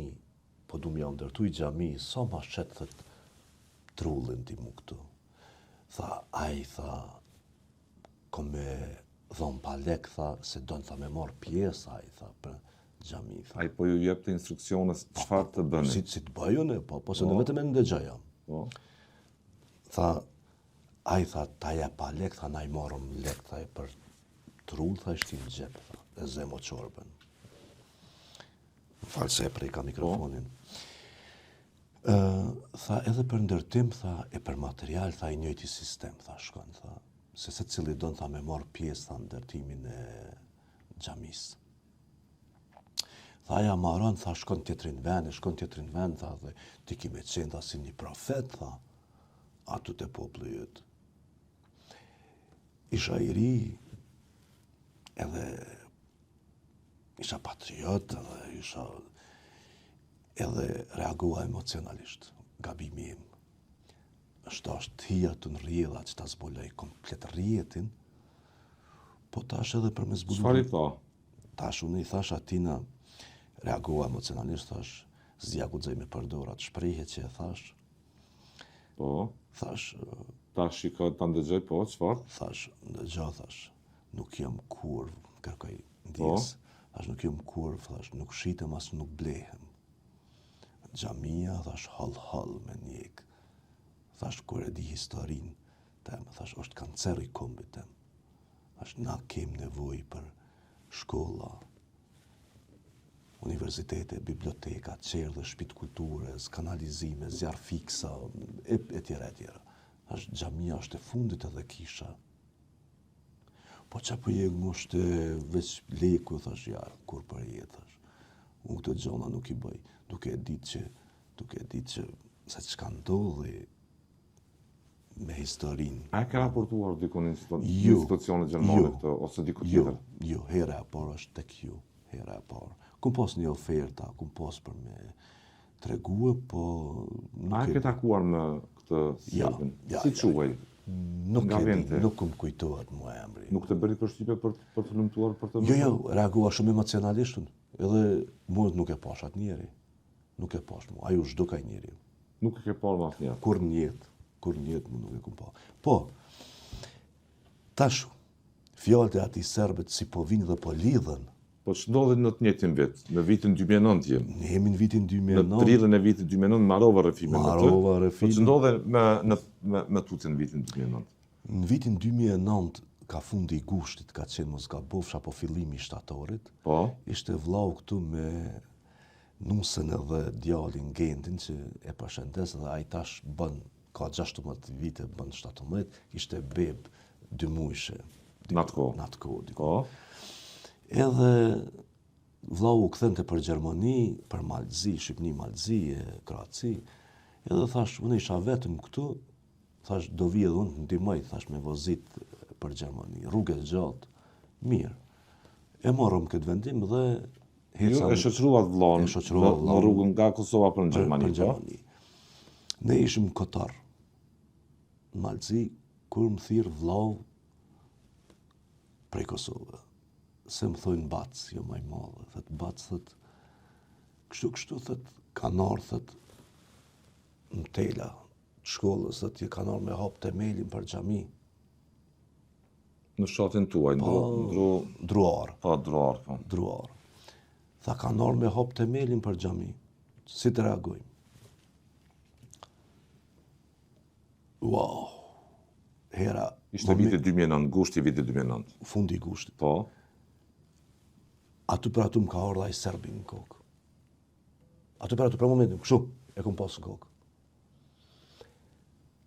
po du m'ja ndërtuj xhami, sa ma shet thët trullin ti mu këtu. Tha, ai, tha, ko me dhon pa lek, tha, se donë, tha, me marë pjesë, ai, tha, për xhami. Ai po ju jep të instruksiones çfarë të bëni. Si të bëju ne, po se në vetëm e ndëgjoja. Po. Tha, ai, tha, ta jep pa lek, tha, na i marëm lek, tha, për trull, tha, ishti në gjep, tha, e zemo qorben. Më falë se e prej ka mikrofonin. Tha, edhe për ndërtim, tha, e për material, tha, i njëjti sistem, tha, shkon, tha, se cili donë, tha, me marë pjesë, tha, ndërtimin e xhamisë. Tha, ja maron, tha, shkon tjetrin vend, tha, dhe ti ki me qenë, tha, si një profet, tha, atu të populli jëtë. Isha i ri, edhe isha patriot, edhe reagua emocionalisht, gabimi im. Është hija të në rjedha që ta zboloj komplet rjetin, po tash edhe për me zbulu... Çfarë i tha? Tash unë i thash atina, reagua emocionalisht, thash, zja guxej me përdorat shprehje që e thash. Po. Thash... Tash i ka të ndëgjoj, po, çfarë? Thash, ndëgjo, thash, nuk jam kurv, kërkoj ndjes. Thash, nuk jam kurv, thash, nuk shitem as nuk blehem. Xhamia, thash, hall me njek. Thash, kur e di historin tem, thash, është kancer i kombit tem. Thash, na kem nevoj për shkolla, universitete, biblioteka, qerdhe, shtëpitë kulturës, kanalizime, zjarr fiksa, e tjera, e tjera. Thash, xhamia është e fundit edhe kisha. Po që për jegë më është veç leku, thash, ja, kur për jetë, thash. Unë këtë gjona nuk i bëj, duke e ditë që se çka ndodhi me historinë. A e ka raportuar dikun institucionet gjermane këtë, ose diku tjetër? Jo, hera, por është tek ju. hera e parë. Kum pas një oferta, kum pas për me tregue, po A e ke takuar me këtë serbin? Si quaj? Nuk Nga e di, vente? nuk më kujtohet mua emri. Nuk të bëri përshtypje për të lumtuar për të Jo, reagova shumë emocionalisht, edhe mua nuk e pash atë njeri. Nuk e pash mua, ajo çdo njeri. Nuk e ke parë më asnjëherë. Kur në jetë më nuk e kum pa. Po, tash, fjalët e atij serbët si po vinë dhe po lidhen. Po ç'ndodhi në të njëjtin vit, në vitin 2009 jem. Ne jemi në vitin Në 2009. prillën e vitit 2009 mbarova rrefimin me të. Mbarova rrefimin. Po ç'ndodhi me tutin vitin 2009? Në vitin 2009, ka fundi i gushtit, ka qenë mos gabofsh apo fillimi i shtatorit. Po, Ishte vllau këtu me nusën edhe djalin Gentin që e përshëndes dhe ai tash ka 16 vite, bën 17, ishte beb 2 muajshe. në atë kohë. Në atë kohë. Po, Edhe vllau u kthente për Gjermani, për Malzi, Shqipni, Malzi, Kroaci. Edhe thash, unë isha vetëm këtu, thash, do vi edhe unë të ndihmoj, thash, me vozit për Gjermani. Rrugë e gjatë, mirë. E morëm këtë vendim dhe ju e shoqëruat vllahun E shoqërova në vllahun. rrugën nga Kosova për në Gjermani, për po? Gjermani. Ne ishim Kotar, në Malzi, kur më thirr vllau prej Kosovë. Se më thojnë Bac, jo maj madhe. Thët Bac, thët, kështu, thët, kanë ardhur, thët, në tela të shkollës, thët, je kanë ardhur me hap temelin për xhami. Në shatin tuaj, Druar. druar, po. Druar. Tha, kanë ardhur me hap temelin për xhami. Si të reagojmë? Wow. Hera. Ishte viti 2009, gushti viti 2009. Fundi i gushtit. Po, Aty për aty më ka ardhur ai serbi në kokë. Aty për aty për momentin, kështu, e kom pas në kokë.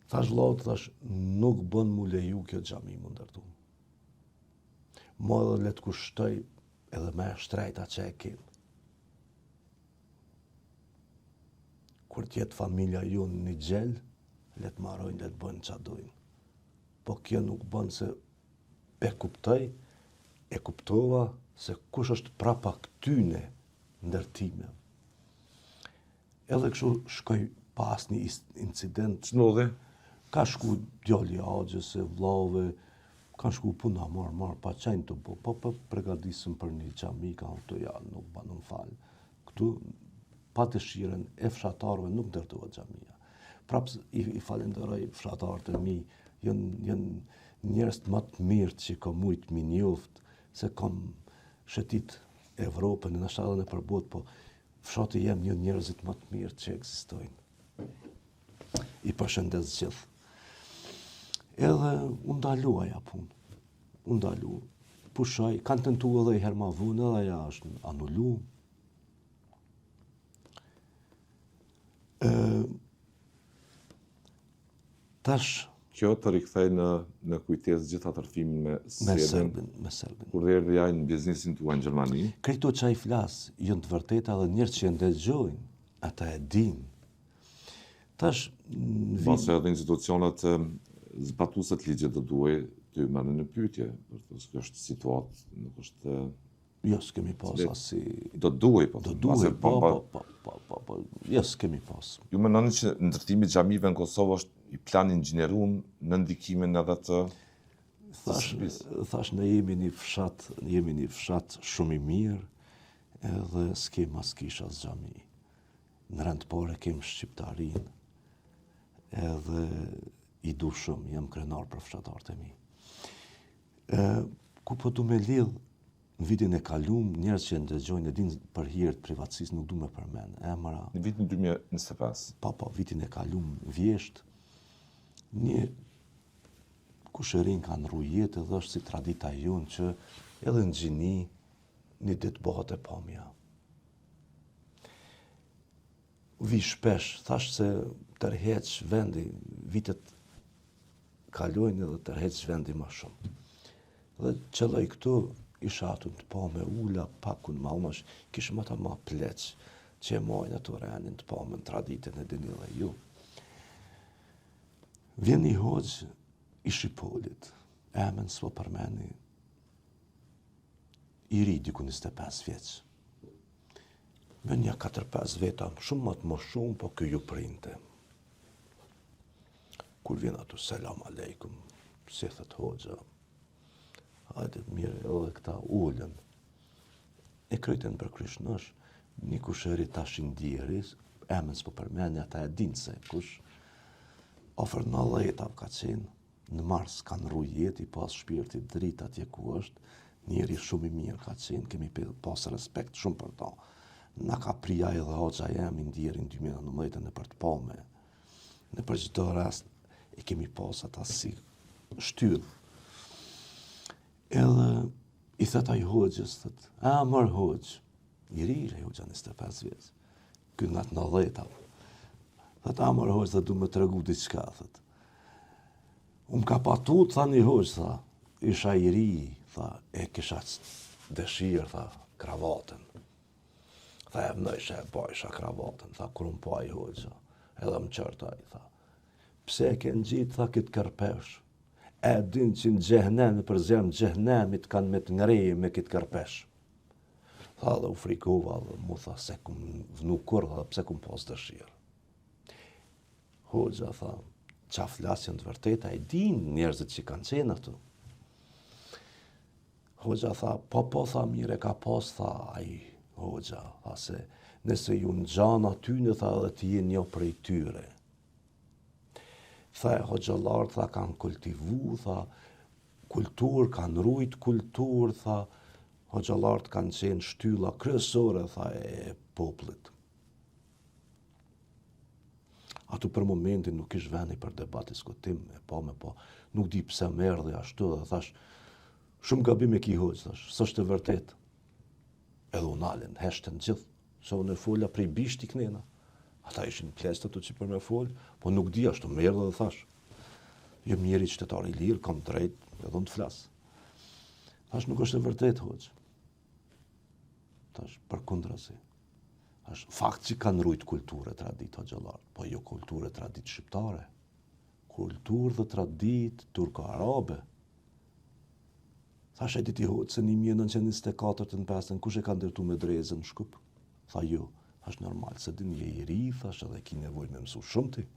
Thash vllaut, thash, nuk bën mu leju kjo xhami më ndërtu. Mo edhe le të kushtoj edhe me shtrejta që e kem. Kur tjetë familja ju në një gjell, le të marojnë, le të bënë që dojnë. Po kjo nuk bën se e kuptova se kush është prapa këtyne ndërtime. Edhe kështu shkoj pas një incident. ç'ndodhi? Ka shku djali Axhës e vllave, ka shku puna marr pa qajnë të po përgatisëm për një xhami, ka të ja, nuk banën fal. Këtu pa dëshirën e fshatarëve nuk ndërtohet xhamia. Prapë i falenderoj fshatarët e mi, janë njerëz më të mirë që kam mujt mi njoft, se kam shëtit Evropën, në nashta edhe në përbot, po fshati jem një njerëzit më të mirë që ekzistojnë. I përshëndes gjithë. Edhe unë ndaluaja punë. Unë ndalu. Pushoj, kanë tentu edhe i herë ma vonë, edhe aja është anullu. Tash, Kjo të rikthej në kujtesë gjithë atërfimin me serbin. me serbin. Kur erdhi ai në biznesin tuaj në Gjermani, Këto që ai flas, janë të vërteta dhe njerëz që ndëgjojnë, ata e dinë. Tash, në pasi edhe institucionet zbatuese të ligjit do duhej të marrin në pyetje, për kjo është situatë, nuk është jo, s'kemi pas asi. do duhej, po. Do duhet, po, jo, s'kemi pas. Ju mendoni që ndërtimi i xhamive në Kosovë është i plan inxhinieruar në ndikimin edhe të Thash, ne jemi një fshat shumë i mirë, edhe s'kem as kish as xhami. Në rend pore kem shqiptarin, edhe i du shumë, jam krenar për fshatarët e mi. Ku po du me lidh, në vitin e kalum, njerëz që ndëgjojnë e din për hir të privatësisë, nuk du me përmend emra. në vitin 2025. Po, vitin e kalum vjesht, një kushërin ka ndru jetë edhe është si tradita jonë që edhe në gjini një ditë bëhet e pamja. Vi shpesh, thash se tërheq vendi, vitet kalojnë edhe tërheq vendi ma shumë. Dhe qëlloj këtu, isha atun të pa me ula, pakun ma umash, kishëm ata ma pleq, që e mojnë ato renin të pa me në traditën e dini dhe ju. Vjen një hoxh i Shqipolit, emën s'po përmeni, i ri diku 25 vjeç. Me një 4-5 veta, shumë më shumë, po kjo ju printe. Kur vjen ato, selam aleikum, si thët hoxha, hajde mirë, edhe këta ullën. E kryten për kryshnosh, një kushëri tash indjeris, emën s'po përmenja, ata e dinë se kush, ofër në lejta ka qenë, në mars kanë rru jeti, pas shpirti dritë atje ku është, njeri shumë i mirë ka qenë, kemi pas respekt shumë për ta. Na ka prija edhe hoxha jem i ndjerin 2019 në për të pome. Në për çdo rast e kemi pas ata si shtyll. Edhe i thët ai hoxhës, thët, mër hoxh, i ri hoxha 25 vjeç. Ky nga të 90-ta. Thët, mër hoxh, dhe du me të regu diçka, thët. Unë ka patu, tha një hoxh, tha, isha i ri, tha, e kisha dëshirë, tha, kravatën. Tha, e vënojshë e bajsha kravatën, tha, kur unë pa i hoxha, edhe më qërtaj, tha. Pse e ke në gjitë, tha, këtë kërpesh? E din që në gjehnem, për zemë gjehnemit kanë me të ngreje me këtë kërpesh. Tha, dhe u frikova, dhe mu tha, se kum vënu kur, dhe pse kum pas dëshirë. Hoxha, tha, qa flasjen të vërteta, e din njerëzit që kanë qenë ato. Hoxha, tha, po, tha, mire ka pas, tha, ai hoxha, tha, se nëse ju në gjanë aty në, tha, dhe të jenë një prej tyre. Tha, hoxhallarët, tha, kanë kultivu, tha, kultur, kanë rujt kultur, tha, hoxhallarët kanë qenë shtylla kryesore, tha, e popullit. Ato për momentin nuk ish veni për debat, diskutim, po, nuk di pse më erdhi ashtu, dhe thash, shumë gabim e ki hoxh, thash, s'është e vërtet. Edhe unalen, heshtën gjithë, se unë e fola prej bishti knena. Ata ishin plestë ato që për me folë, po nuk di ashtu, më erdhe dhe thash. Jo mjeri qytetar i lirë, kam drejt, edhe unë të flasë. Thash, nuk është e vërtet, hoxh. Thash, për kundrazi. Thash, fakt që kanë rujt kulturë e tradit, hoxhallar, po jo kulturë e tradit shqiptare. Kulturë dhe tradit turko-arabe. Thash, e diti hoxh, se 1924-25, kush e ka ndërtu me drezën në Shkup? Tha, jo. Thash, normal, se din je i ri, thash, edhe ki nevoj me mësu shumë ti.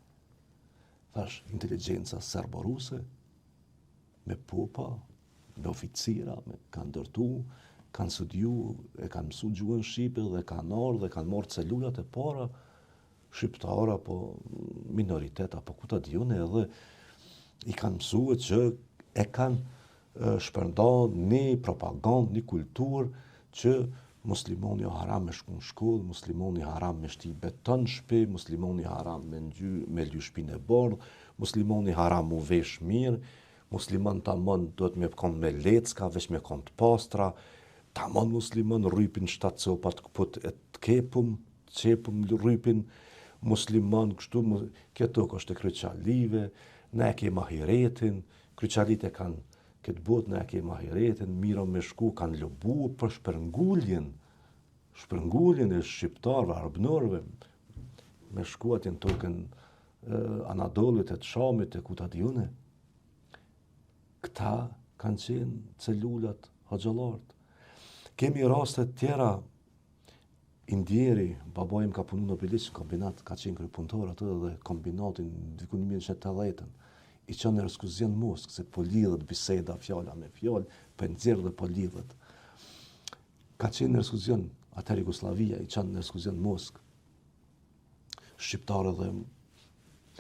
Thash, inteligenca serbo-ruse, me popa, me oficira, kanë ndërtu, kanë studiu, e kanë mësu gjuhën shqipe dhe kanë ardhur dhe kanë marrë celulat e para shqiptara, apo minoritet, apo ku ta diun, edhe i kanë mësuar që e kanë shpërndarë një propagandë, një kulturë që muslimoni haram me shku në shkollë, muslimoni haram me shti beton shtëpi, muslimoni haram me lyu shtëpinë e bardhë, muslimoni haram mu vesh mirë, musliman tamam duhet me kon me lecka, veç me kon të pastra, tamam musliman rrypin 7 copa të këput e të qepum rrypin, musliman kështu, këto është e kryqalive, ne e kema ahiretin, kryqalit e kanë këtë botë, ne e kema ahiretin, mira me shku, kanë lobu për shpërngulljen e shqiptarve, arbënorve, me shku atje në tokën Anadolit e të Shamit e ku ta diune. Këta kanë qenë celulat hoxhallarët. Kemi rastet tjera, Indjeri, baba im ka punu në Bilic, kombinat, ka qenë krypuntor atë dhe kombinatin diku 1980-ën, i qënë në Rëskuzjen Moskë, se po lidhët biseda fjala me fjallë, për nëzirë dhe po lidhët. Ka qenë në Rëskuzjen, atër Jugoslavia, i qënë në Rëskuzjen Moskë, shqiptarë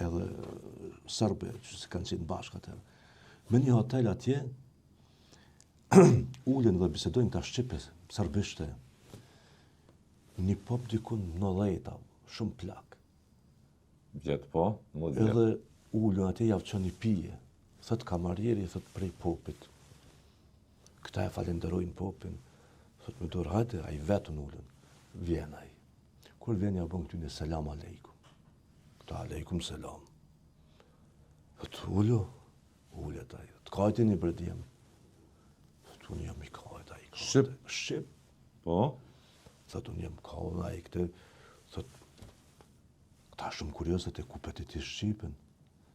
edhe sërbe, që si kanë qenë bashkë atër. Me një hotel atje, ullën dhe bisedojnë të shqipe, sërbishte, një pop dikun në dhejta, shumë plak. Vjetë po, më vjetë. Edhe ullën atje javë që një pije, thët kamarjeri, thët prej popit. Këta e falenderojnë popin, thët me dorë, hajde, a i vetën ullën, vjen a i. Kur vjen ja bën këtyne, selam aleikum. Këta aleikum selam. Thët ullet a i, të kajti një bredjem. Thët unë jam i kajt, a i kajt. Shqip. Po? Thët unë jam kajt, a i këtë, thët, këta shumë kuriozet e kupet e ti Shqipen.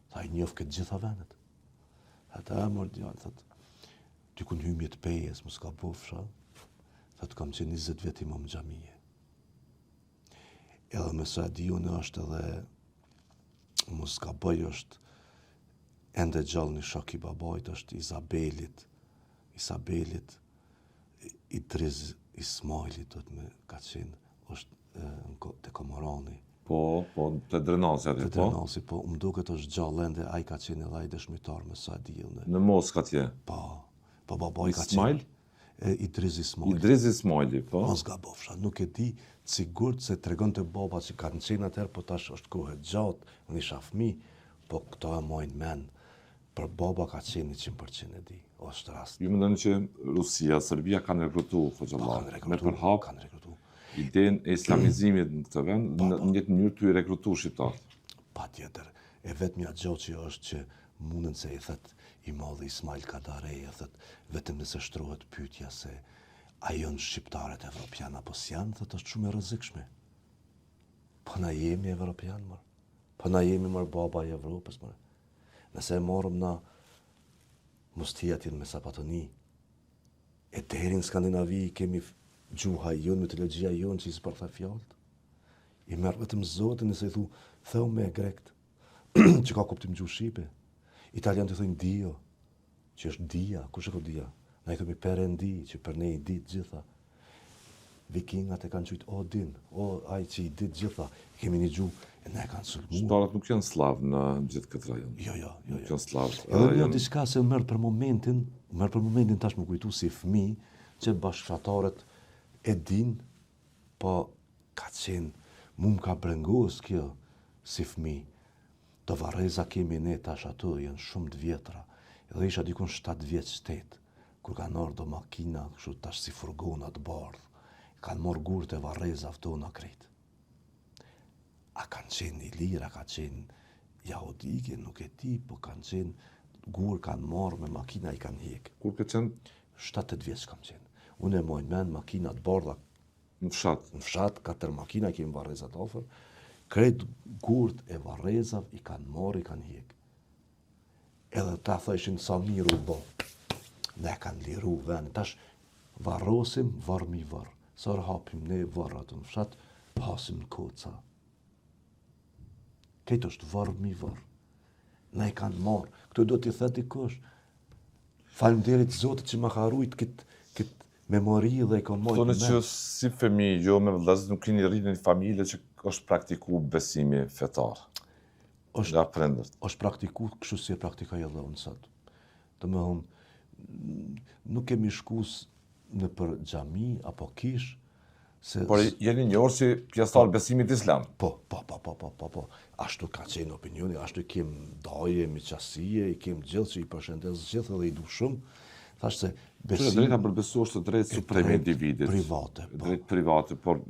Tha i njof këtë gjitha venet. Ata e mërë djallë, thët, ty kun hymjet pejes, më s'ka bofsha. Thot, kam qenë 20 vjet imam xhamie. Edhe me sa e di unë është edhe, mos gaboj, është ende gjallë një shok i babait, është Isabelit, Idriz Ismailit, do të me ka qenë, është te Komorani. Po, të Drenasi aty, Te Drenasi, po, më duket është gjallë ende, ai ka qenë edhe ai dëshmitar me sa e di unë. Në Moskë atje. Po, babai ka Ismail? qenë. Idriz Ismail. Idriz Ismaili, po. Mos gabofsha, nuk e di sigurt se tregon të baba që kanë qenë atëherë, po tash është kohë e gjatë, unë isha fëmijë, po këto e mojnë mend. Për baba ka qenë 100% e di, është rast. Ju mendoni që Rusia, Serbia kanë rekrutu Hoxhallah, me përhap Kanë rekrutu. idenë e islamizimit në këtë vend, në një mënyrë të i rekrutu shqiptarët. Patjetër. E vetmja gjë që është që mundën se i thët i madhi Ismail Kadareja, thët vetëm nëse shtrohet pyetja se a janë shqiptarët evropian apo s'janë, thët është shumë e rrezikshme. Po na jemi evropian, mërë. Po na jemi mërë baba i Evropës, mërë. Nëse e morëm na mustijat jenë me sapatoni, e deri në Skandinavi kemi gjuha jonë, mitologjia jonë që i s'përtha fjallët. I merë vetëm Zotin nëse i thu, theu me grekt, që ka kuptim gjuhë shqipe. Italian të thujnë Dio, që është dia, kush e ka dia? Na i thumi Perendi, që për ne i ditë gjitha. Vikingat e kanë qujtë Odin, ai që i ditë gjitha, kemi një gjuhë, e ne kanë sulmuar. Shqiptarët nuk janë slavë në gjithë këtë rajon. Jo. Nuk janë slavë. Edhe një diçka se merr për momentin tash më kujtu si fëmijë që bashkëfaqatarët e din, po ka qenë, mu më ka brengos kjo si fëmijë. Do Varreza kemi ne tash ato, janë shumë të vjetra. Edhe isha dikun 7 vjeç 8, kur kanë ardhur do makina, kështu tash si furgona të bardhë. Kanë morë gurë të Varreza aftona krejt. A kanë qenë i lirë, a kanë qenë jahudike, nuk e di, po kanë qenë gurë kanë marrë me makina i kanë hjekë. Kur ke qenë 7-8 vjeç kam qenë. Unë e mojnë men makina të bardha në fshat? Në fshat, 4 makina kemi Varrezat ofër. Krejt gurt e Varrezav i kanë marrë, i kanë hjekë. Edhe ta thëshin sa mirë u bo. Ne kanë liru venin. Tash varrosim varr mi varr. Sa hapim ne varr atë në fshat, hasim në koca. Këtë është varr mi varr. Ne i kanë marrë. Këto do t'i thëti kush. Faleminderit Zotit që ma ka rujt këtë memori dhe i kanë marrë. Thonë që si fëmijë, jo me vëllezër nuk keni rritur në një familje që është praktiku besimi fetar. Nga prindërt. Është praktiku kështu si e praktikoj edhe unë sot. Domethënë, nuk kemi shkus në për xhami apo kish, se por jeni njohur si pjesëtar besimit islam. Po. Ashtu ka qenë opinioni, ashtu kem daje, miqësie, i kem gjithë që i përshëndes gjithë dhe i du shumë. Thash se besimi drejta për besu është drejtë supreme e individit. Private, po. Drejtë private, por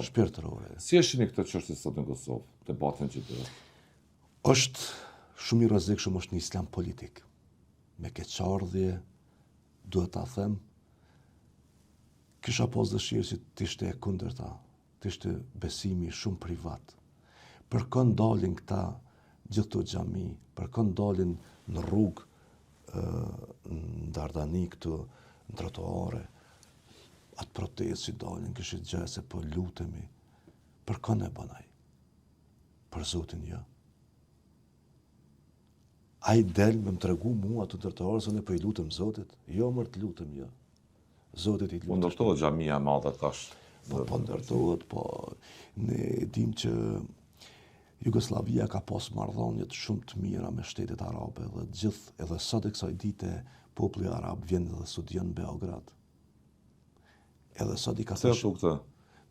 shpirtërore. Si e shihni këtë çështje sot në Kosovë, debatin që të? Është shumë i rrezikshëm, është një islam politik. Me keqardhje, duhet ta them, kisha pas dëshirë që t'ishte e kundërta, t'ishte besimi shumë privat. Për kënd dalin këta gjithë të xhami, për kënd dalin në rrugë, në Dardani këtu, në trotuare, atë protestë që dalin, kishit gjë se po lutemi, për kënd e banaj? Për Zotin jo. A i del me më tregu mua të ndërtoare se ne po i lutem Zotit? Jo, mërë të lutem, jo. Zotit i lutem. Po ndërtohet xhamia e madhe tash. Po ndërtohet, po ne dim që Jugoslavia ka pas marrëdhënie shumë të mira me shtetet arabe dhe gjithë edhe sot e kësaj dite populli arab vjen dhe studion në Beograd. Edhe sot i ka thënë këtë.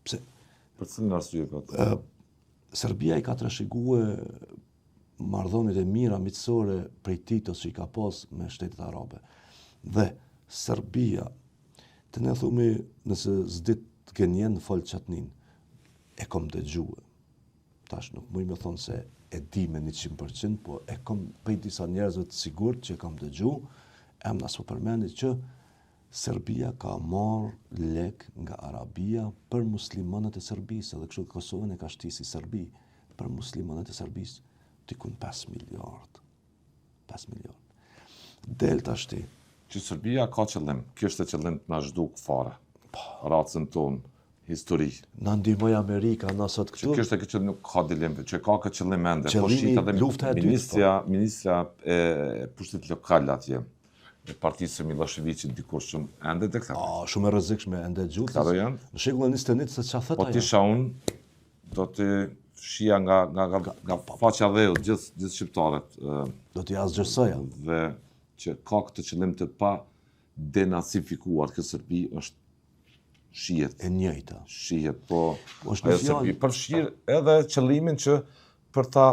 Pse? Për cilën arsye po? Serbia i ka trashëguar marrëdhëniet e mira miqësore prej Titos që i ka pas me shtetet arabe. Dhe Serbia, të ne thumi nëse s'dit të genjen në fol qatnin, e kom dëgjue. Tash nuk muj me thonë se e di me 100%, po e kom prej disa njerëzve të sigurt që e kom dëgju, emna s'po përmendit që Serbia ka marrë lek nga Arabia për muslimanët e Serbisë, edhe kështu Kosovën e ka shtisi Serbi për muslimanët e Serbisë, tikun 5 miliard. 5 miliard. Del tashti. Që Serbia ka qëllim, kishte qëllim të na zhduk fare. racën tonë, histori. Na ndihmoj Amerika, na sot këtu. Kjo është e që nuk ka dilemë, që ka këtë qëllim ende. Po Qëllimi, shita dhe lufta e dytë, ministra e pushtetit lokal atje, e partisë së Miloševićit dikur shumë ende të këta. Shumë e rrezikshme ende gjutës. Klaro janë. Në shekullin 21 se çfarë thotë Po tisha unë, do të shija nga faqja dhe gjithë shqiptarët. Do t'i asgjësoja. Dhe që ka këtë qëllim të pa denacifikuar këtë Serbi është shihet. E njëjta. Shihet, po është ajo Serbi përfshirë edhe qëllimin që për ta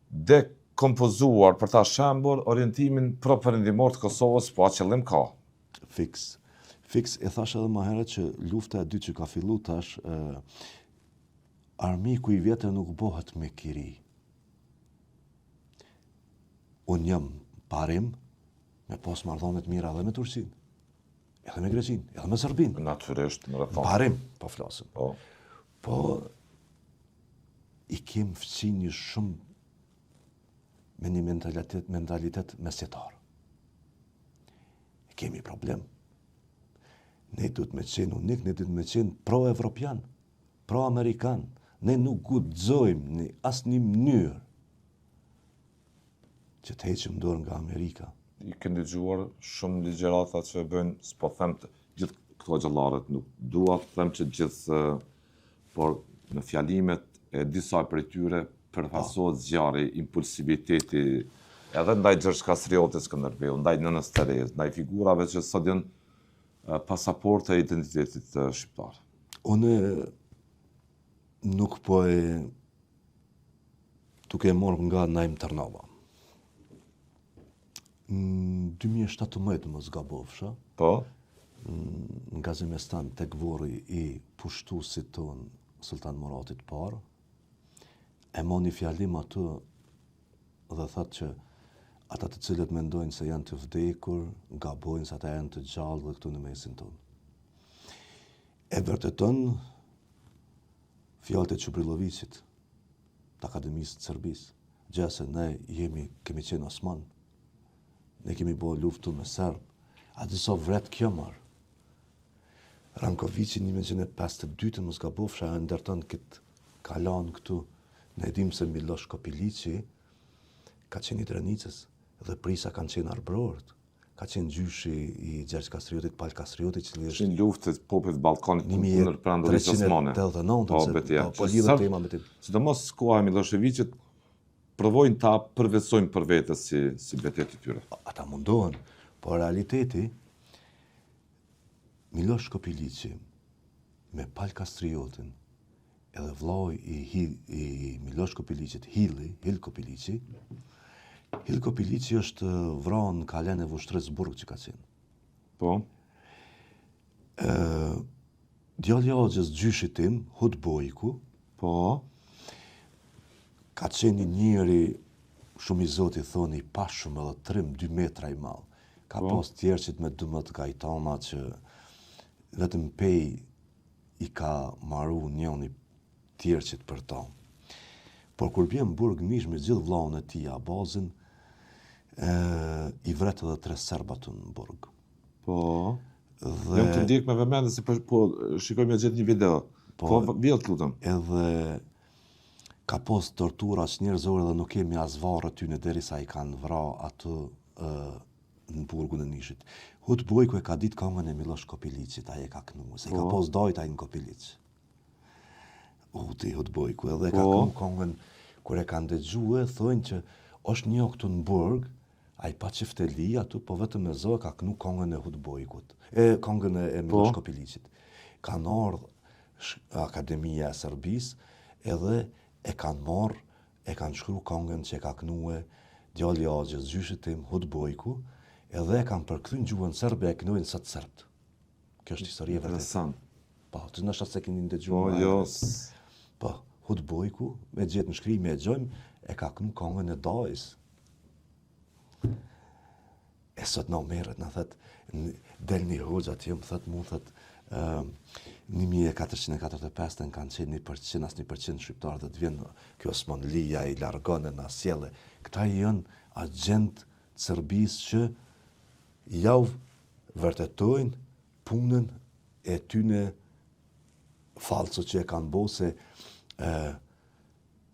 dekompozuar, për ta shembur orientimin pro-perëndimor të Kosovës, po atë qëllim ka. Fiks, e thash edhe më herët që lufta e dytë që ka fillu tash, armiku i vjetër nuk bëhet me kiri. Unë jam parim me pos marrëdhënie të mira edhe me Turqinë, edhe me Greqinë, edhe me Serbinë. Natyrisht, në rrethon. Parim, po flasim. Po i kem fëqinjë shumë me një mentalitet mesjetar. Kemi problem. Ne duhet me qenë unik, ne duhet me qenë pro-evropian, pro-amerikan. Ne nuk guxojmë në asnjë mënyrë që të heqim dorë nga Amerika. I kënë dëgjuar shumë ligjërata që bëjnë, s'po them të gjithë këto xhallarët, nuk dua të them që gjithë, por në fjalimet e disa prej tyre përfasohet zjarri, impulsiviteti, edhe ndaj Gjergj Kastriotit Skënderbeu, ndaj nënës Terezë, ndaj figurave që sot janë pasaporte e identitetit shqiptar. Unë nuk po e duke e morë nga Naim Tërnava. Në 2017 më zgabovsha, nga Zemestan tek vori i pushtuesit ton Sultan Muratit parë, e moni fjalim aty dhe thatë që ata të cilët mendojnë se janë të vdekur, gabojnë se ata janë të gjallë dhe këtu në mesin tonë. E vërteton fjalët e Çubrilovicit, të Akademisë të Serbisë, gjë se ne kemi qenë Osman, ne kemi bërë luftu me Serb, atë so vret kjo marë. Rankovici 1952 mos gabofsha e ndërton këtë kalan këtu. Ne dim se Miloš Kopilici ka qenë i Drenicës dhe Prisa kanë qenë arbrorët. Ka qenë gjyshi i Gjergj Kastriotit, Pal Kastriotit, që është në luftë të popullit Ballkanit kundër perandorisë osmane. 1989, po lidhet tema me tim. Sidomos koha e Miloševićit provojnë ta përvetsojnë për vetes si betejë të tyre. Ata mundohen, po realiteti Miloš Kopilici me Pal Kastriotin edhe vllai i Miloš Kopilicit, Hil Kopilici. Hil Kopilici është vrarë në kalen e Vushtrezburg që ka qenë. Po. Djalli i Hoxhës gjyshit tim, Hud Bojku, po, ka qenë njëri shumë i zoti thoni i pashëm edhe trim 2 metra i madh. Ka pas tjerçit me 12 kajtama që vetëm pej i ka marru njëri tjerçit për ta. Por kur bje në burg mish me gjithë vllahun e tij Abazin, i vret edhe 3 serbat në burg. Po. Jam të ndjek me vëmendje se po shikoj me gjithë një video. Po vjet lutem. Edhe ka pas tortura njerëzore dhe nuk kemi as varë aty në derisa i kanë vrarë atë në burgun e Nishit. Hut Bojku e ka ditë këngën e Miloš Kopilicit, ai e ka kënuar, se i ka pas dajt ai në Kopilic. Hut Bojku edhe ka këngën kur e kanë dëgjuar, thonë që është një këtu në burg, ai pa çifteli aty, po vetëm me zë ka kënu këngën e Hut Bojkut, këngën e Miloš Kopilicit. Kanë ardhur Akademia e Serbisë edhe e kanë shkruar këngën që ka kënuar djalli i Hoxhës, gjyshit tim Hut Bojku, edhe e kanë përkthyer gjuhën serbe e kënojnë sot serbt. Kjo është histori e vërtetë. Interesant. Po, të ndoshta se keni dëgjuar. Po, jo. Po, Hut Bojku, me gjetë në shkrimi e gjojmë, e ka kënu këngën e dajës. E sot në merret, në thëtë, del një hoxha që më thëtë, mu thëtë, 1445 kanë qenë 1%, as 1% shqiptarë dhe të vjenë kjo Osman Lija i largone në asjele. Këta janë agent Serbisë që jau vërtetojnë punën e tyne falso që e kanë bo se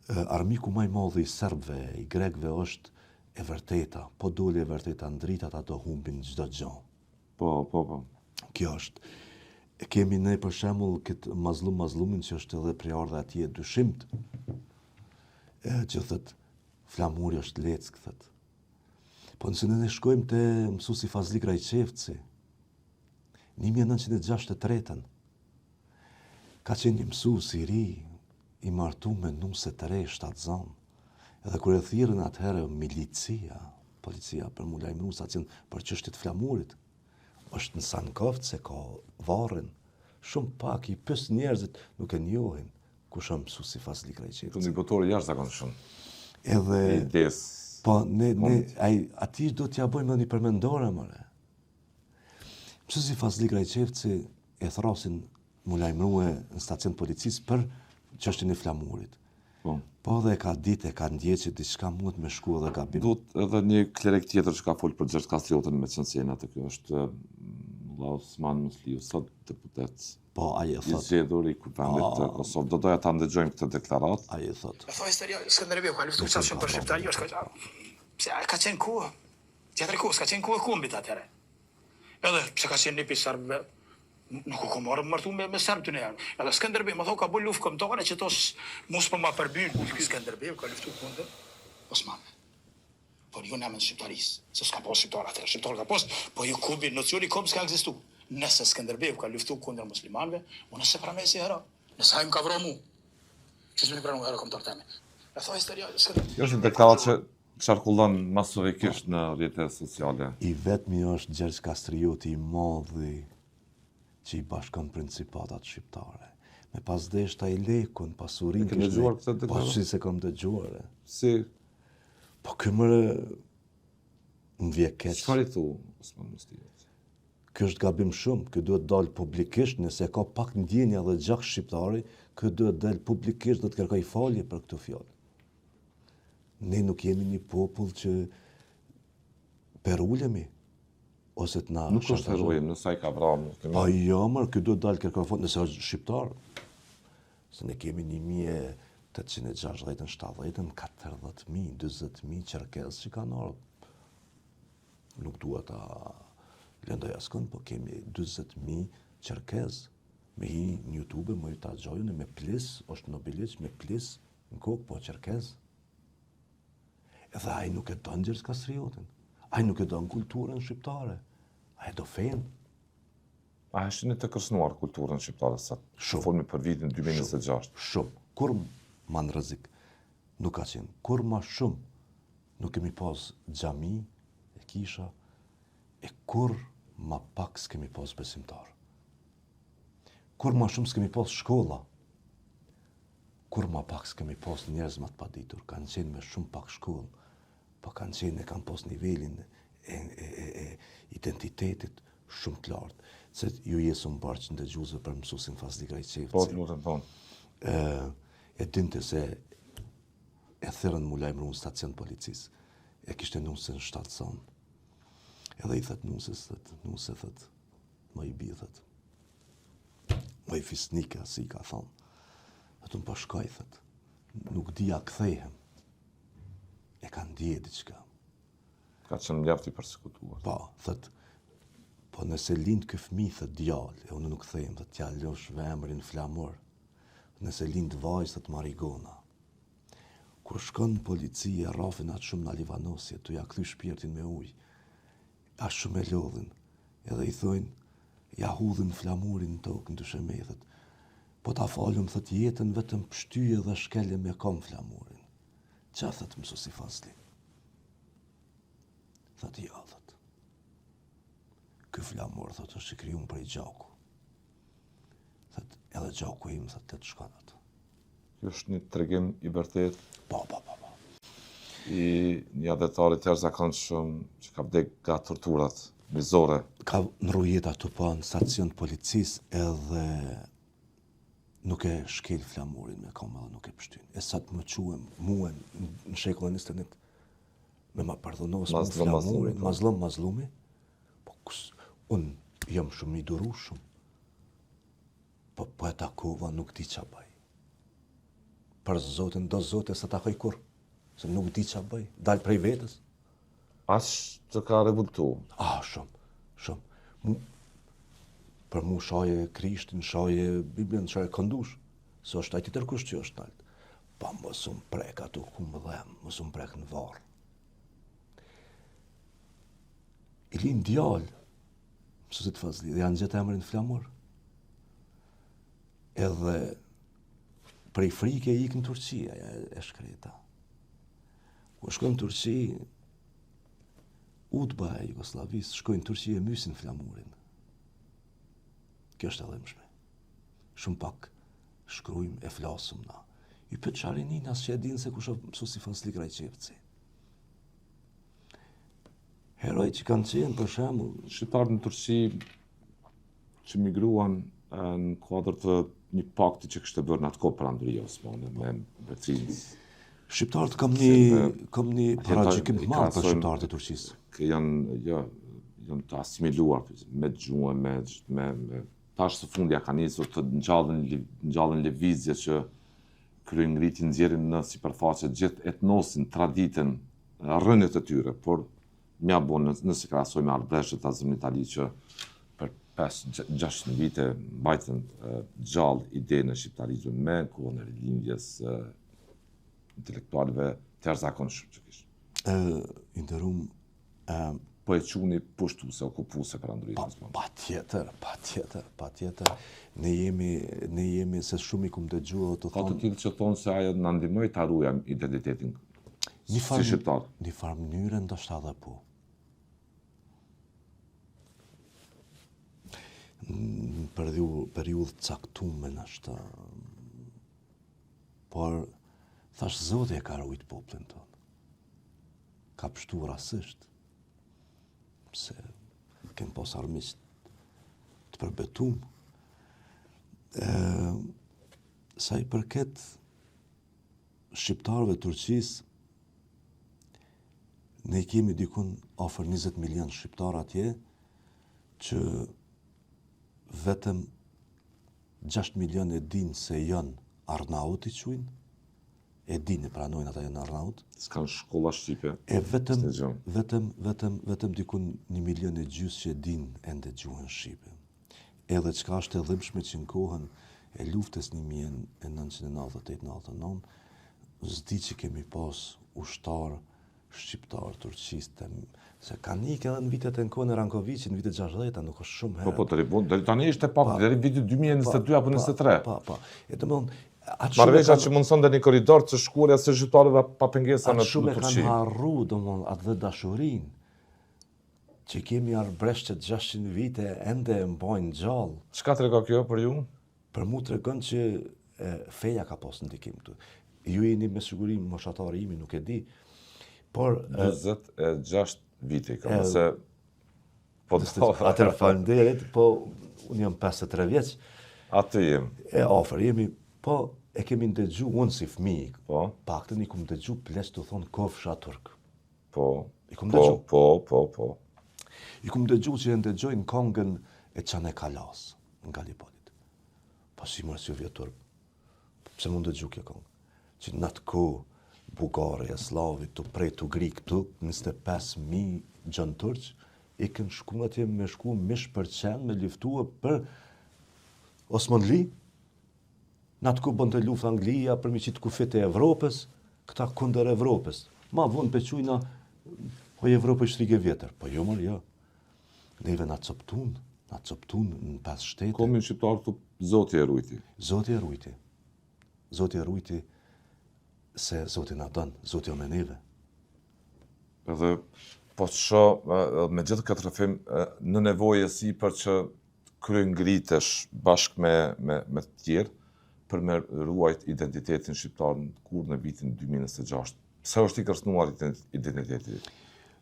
armiku maj madh i serbëve, i grekëve është e vërteta, po dole e vërteta ndritat ato humbin çdo gjë. Po. Kjo është. Kemi ne për shembull këtë mazlumin që është edhe prej ardhe atje dyshimt, që thët flamuri është leck, thët. Po nëse ne shkojmë te mësuesi Fazli Krajçevci, 1963 ka qenë një mësues i ri, i martu me nuse të re shtatzanë. Edhe kur e thirrën atëherë policia për mu lajmëru stacion për çështjet flamurit, është në Sankovë se ka varrin, shumë pak i pës njerëzit nuk e njohin kush është mësuesi Fazli Krajçevci. Të një botori jashtëzakonshëm. Edhe Ides. po ati do t'ja bëjmë edhe një përmendore mëre. Mësuesi Fazli Krajçevci e thrasin mu lajmërue në stacion policisë për çështjen e flamurit. Po dhe ka ditë e ka ndjeq që diçka mund me shku edhe gabim. Duhet edhe një klerek tjetër që ka folë për Gjergj Kastriotën me Censena, të kjo është Osman Musliu, sot deputet. Po, ai e I thot. zgjedhur i Kuvendit të Kosovë. Do doja ta ndëgjojmë këtë deklaratë. Ai e thot. E thoi historia, Skënderbeu ka luftuar çfarë shumë për shqiptari, është pse ka qenë kohë. Tjetër kohë, ka qenë kohë e kumbit atëherë. Edhe pse ka qenë nipi serbëve, nuk u ka martu me serbë të njerë. Edhe Skënderbeu më thon ka bu luftë kombëtare që tos mos për ma përbyn. Skënderbeu ka luftuar kundër Osmanëve. Po ju namen shqiptarisë, se s'ka pas shqiptar atëherë, shqiptar ka pas, po ju kumbi nocioni kom s'ka ekzistu. Nëse Skënderbeu ka luftuar kundër muslimanëve, unë se pra me si hera. Nëse ai më ka vrarë mu. Që s'më pranon hera kombëtar tani. E thoi historia, Kjo është një deklaratë që qarkullon masovikisht në rrjetet sociale. I vetmi është Gjergj Kastrioti i madhi që i bashkon principatat shqiptare. Me pas deshta i lekun, pasurin E ke dëgjuar këtë deklaratë? Po si se kam dëgjuar. Si, Po këmërë më vje keq. çfarë i thu Osman Musliu? Ky është gabim shumë, ky duhet dalë publikisht, nëse ka pak ndjenja dhe gjak shqiptari, ky duhet dalë publikisht, do të kërkoj falje për këtë fjalë. Ne nuk jemi një popull që perulemi, ose të na Nuk është heroi, nëse ai ka vrarë. Po jo, ky duhet dalë kërkoj falje, nëse është shqiptar. Se ne kemi 1860, 70, 40.000, 20.000 Çerkez që kanë ardhur. Nuk dua ta lëndoj askën, po kemi 20.000 Çerkez. Me hi në YouTube, më ta gjojnë me plis, është nobiliq, me plis, në kokë, po Çerkez. Edhe ai nuk e don Gjergj Kastriotën. Ai nuk e don kulturën shqiptare. Ai do fen. A është të kërcënuar kulturën shqiptare sa? Shumë. Folmi për vitin 2026. Shumë. Kur ma në rrezik nuk ka qenë. Kur ma shumë nuk kemi pas xhami e kisha, e kur ma pak s'kemi pas besimtar. Kur ma shumë s'kemi pas shkolla, kur ma pak s'kemi pas njerëz ma të paditur. Kanë qenë me shumë pak shkollë, po kanë qenë e kanë pas nivelin e identitetit shumë të lartë. Se ju jesë më barë që në dëgjuzë për mësuesin Fazli Krajçevci. Po, të lutem thonë. E dinte se e thërën mu lajmëru në stacion policisë. E kishte nusën në shtatëson. Edhe i thët nusës, nuse thët, më i bi thët. Më i fisnika, si ka thonë. Thët unë po shkoj, thët. Nuk dia kthehem. E ka ndje diçka. Ka qenë mjaft i përsekutuar. Po, thët, po nëse lind ky fëmijë thët djalë, e unë nuk them, thët t'ja losh vemrin flamur. Nëse lind vajzë thët marigona. Kur shkon polici e rrafin atë shumë në Livanosje, tu ja kthy shpirtin me ujë. Ashtë shumë e lodhin. Edhe i thojnë, ja hudhin flamurin në tokë, ndyshe me thët. Po ta falëm thët jetën vetëm pështyje dhe shkelje me kom flamurin. Qa thët mësuesi Fazli? Thët ja, thët. Ky flamur, thët, është i krijuar prej gjaku. Thët, edhe gjaku im, thët, të shkon atë. Kjo është një tregim i vërtet Po. i një adhetari të jashtëzakonshëm që ka vdek nga torturat mizore. Ka në rujeta të pa në stacion policisë edhe nuk e shkel flamurin me kom edhe nuk e pështyn. E sa të më quem, muën në shekullin 21, me ma pardhonos me flamurin, mazlumi, po unë jam shumë i duru shumë. po e takova, nuk di qa bëj. Për Zotin, do Zotin se takoj kur, se nuk di qa bëj, dal prej vetës. As të ka revoltu. Shumë. Për mu shaje Krishtin, shaje Biblian, shaje këndush, se është ajti tërkush që është nalt. Pa mos unë prek ato ku më dhem, mos unë prek në varë. I linë djallë, mësusit fazli, dhe janë gjithë emrin flamur. Edhe prej frike i ikë në Turqi, aja e shkreta. Ku shkojnë në Turqi, Utba e Jugoslavisë, shkojnë në Turqi e mysin flamurin. Kjo është edhe mëshme. Shumë pak shkrujmë e flasëm na. I për qarin as që e dinë se kush mësu si Fonslik Rajqevci. Heroj që kanë qenë, për shembull, Shqiptarët në Turqi që migruan në kuadër të një pakti që kishte bërë në atë kohë Perandoria Osmane me Betrinë. shqiptarët kam një paragjikim të madh për shqiptarët e Turqisë. Janë të asimiluar me gjuhën, me tash së fundja ka nisur të ngjallën lëvizje që kryen ngritin nxjerrin në sipërfaqe gjithë etnosin, traditën, rrënjët e tyre, por mja bon nëse krahasoj me Arbreshet ta në Itali që për 5-6 vite mbajtën gjallë idenë e shqiptarizmit me kohën e rilindjes intelektualëve të jashtëzakonshëm që kishte. Interum Po e quni pushtuese, okupuese Perandoria. Patjetër. Ne jemi se shumë i kum dëgjuar të Ka të tillë që thonë se ajo na ndihmoi ta ruajmë identitetin si shqiptar. Një farë mënyre ndoshta edhe po. Në periudhë caktuar është. Por thash Zoti e ka ruajt popullin tonë. Ka pështu rasisht. Se kem pas armiq të përbetum. Sa i përket shqiptarëve të Turqisë, ne kemi dikun afër 20 milion shqiptar atje, që vetëm 6 milion e dinë se janë Arnaut i quajnë, e dinë e pranojnë ata janë Arnaut. S'kan shkolla shqipe. E vetëm dikun 1,5 milion që dinë ende gjuhën shqipe. Edhe çka është e dhimbshme që në kohën e luftës 1998-99, s'di që kemi pas ushtar shqiptar turqistë, se kanë ikë edhe në vitet e në kohën e Rankovicit, në vitet 60, nuk është shumë herë. Po, deri tani ishte pak, deri vitit 2022 apo 23. E domethënë Marrëveshja që mundson dhe një korridor të shkuar së shqiptarëve pa pengesa në Turqi. Shumë e kanë harru, domethënë, atë dhe dashurinë që kemi Arbreshet 600 vite ende e mbajnë gjallë. Çka tregon kjo për ju? Për mu tregon që feja ka pas ndikim këtu. Ju jeni me siguri moshatari imi, nuk e di. Por 26 vite kam se atëherë faleminderit, po unë jam 53 vjeç. Aty jem. E afër jemi, po e kemi ndëgju unë si fëmijë. Po. Paktën i kum dëgju pleq të thon kofsha turk. Po. I kum dëgju. Po. I kum dëgju që e ndëgjojnë këngën e Çane Kalas në Galipolit. Po si mos ju vjet turp. Pse mund dëgju kjo këngë? Që në atë kohë Bugarë, Slavit, të prej të Grik, të 25.000 gjënë turq, i kënë shku atje me shku mish për qenë, me luftua për Osmanli. Në atë ku bënd të luft Anglia për mi qitë kufit e Evropës, këta kunder Evropës. Ma vonë për qujna, po Evropë është 3 vjetër. Po jo mërë, jo. Neve na coptun në 5 shtete. Komin shqiptarë të Zoti e rujti. Zoti e rujti, se Zoti na don, Zoti o me neve. Edhe po të shoh me gjithë këtë rrëfim në nevojë si për që kryen ngritesh bashkë me të tjerë për me ruajt identitetin shqiptar kur në vitin 2026. Pse është i kërcënuar identiteti?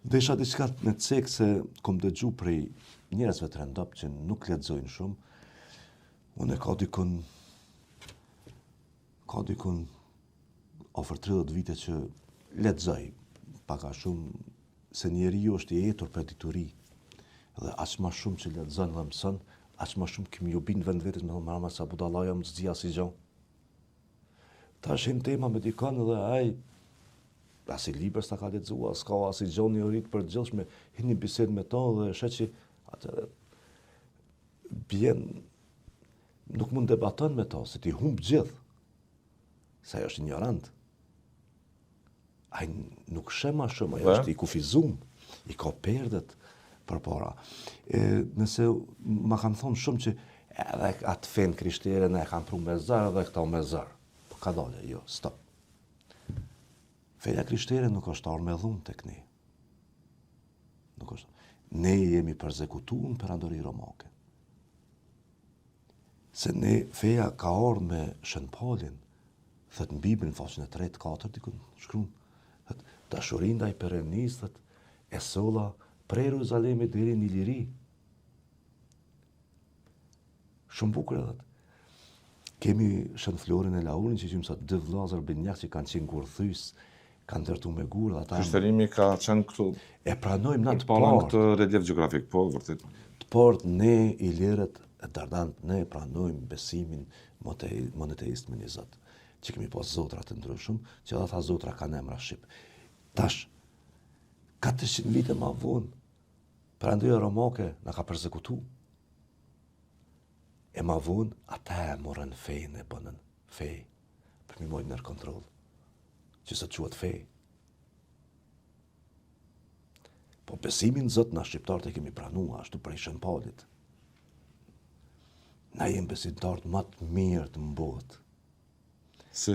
Desha diçka në cek se kom dëgju prej njerëzve të rëndop që nuk lexojnë shumë. Unë ka dikun ofër 30 vite që lexoj paka shumë se njeriu është i etur për dituri dhe aq më shumë që lexon dhe mëson, aq më shumë kemi ju bind vend vetes me thonë marama sa budallaja më zgjia si gjë. Tash në tema me dikon edhe ai as i libër s'ta ka lexuar, s'ka as i gjë një rit për gjithshme, hini bisedë me to dhe sheqi atë bien nuk mund debaton me to, se ti humb gjithë. Se ajo është ignorant. Ai nuk shema shumë, ajo është i kufizum, i ka perdet për para. Nëse ma kanë thonë shumë që edhe atë fen krishtere ne kanë pru me zërë edhe këta me zërë. Po ka dole, jo, stop. Feja krishtere nuk është arë me dhunë të këni. Nuk është. Ne jemi përzekutuar për andori romake. Se ne feja ka arë me Shën Paulin, thët në Biblën, faqen e 3-4 dikun shkruan, thët dashurin ndaj perenis, thët e solla prej Jeruzalemit deri në Iliri. Shumë bukur edhe. Kemi Shën Florin e Laurin që qymë sa 2 vllazër binjak që kanë qenë kurthys, kanë ndërtu me gurë. Krishterimi ka qenë këtu. E pranojmë na të parë. parë. Këtë relief gjeografik, po, vërtet. Të parë ne i lirët e dardant, ne pranojmë besimin monoteist me një Zot. Që kemi pas zotra të ndryshëm, që edhe tha zotra kanë emra shqip. Tash, 400 vite ma vonë, perandoja romake na ka përzekutu. E ma vonë, ata e morën fejnë e bënën fej, për mi mojnë nër kontrol, që së quat fej. Po besimin Zot na shqiptarët e kemi pranua, ashtu prej Shën Paulit. Na jem besimtarët më të mirë të botë. Si?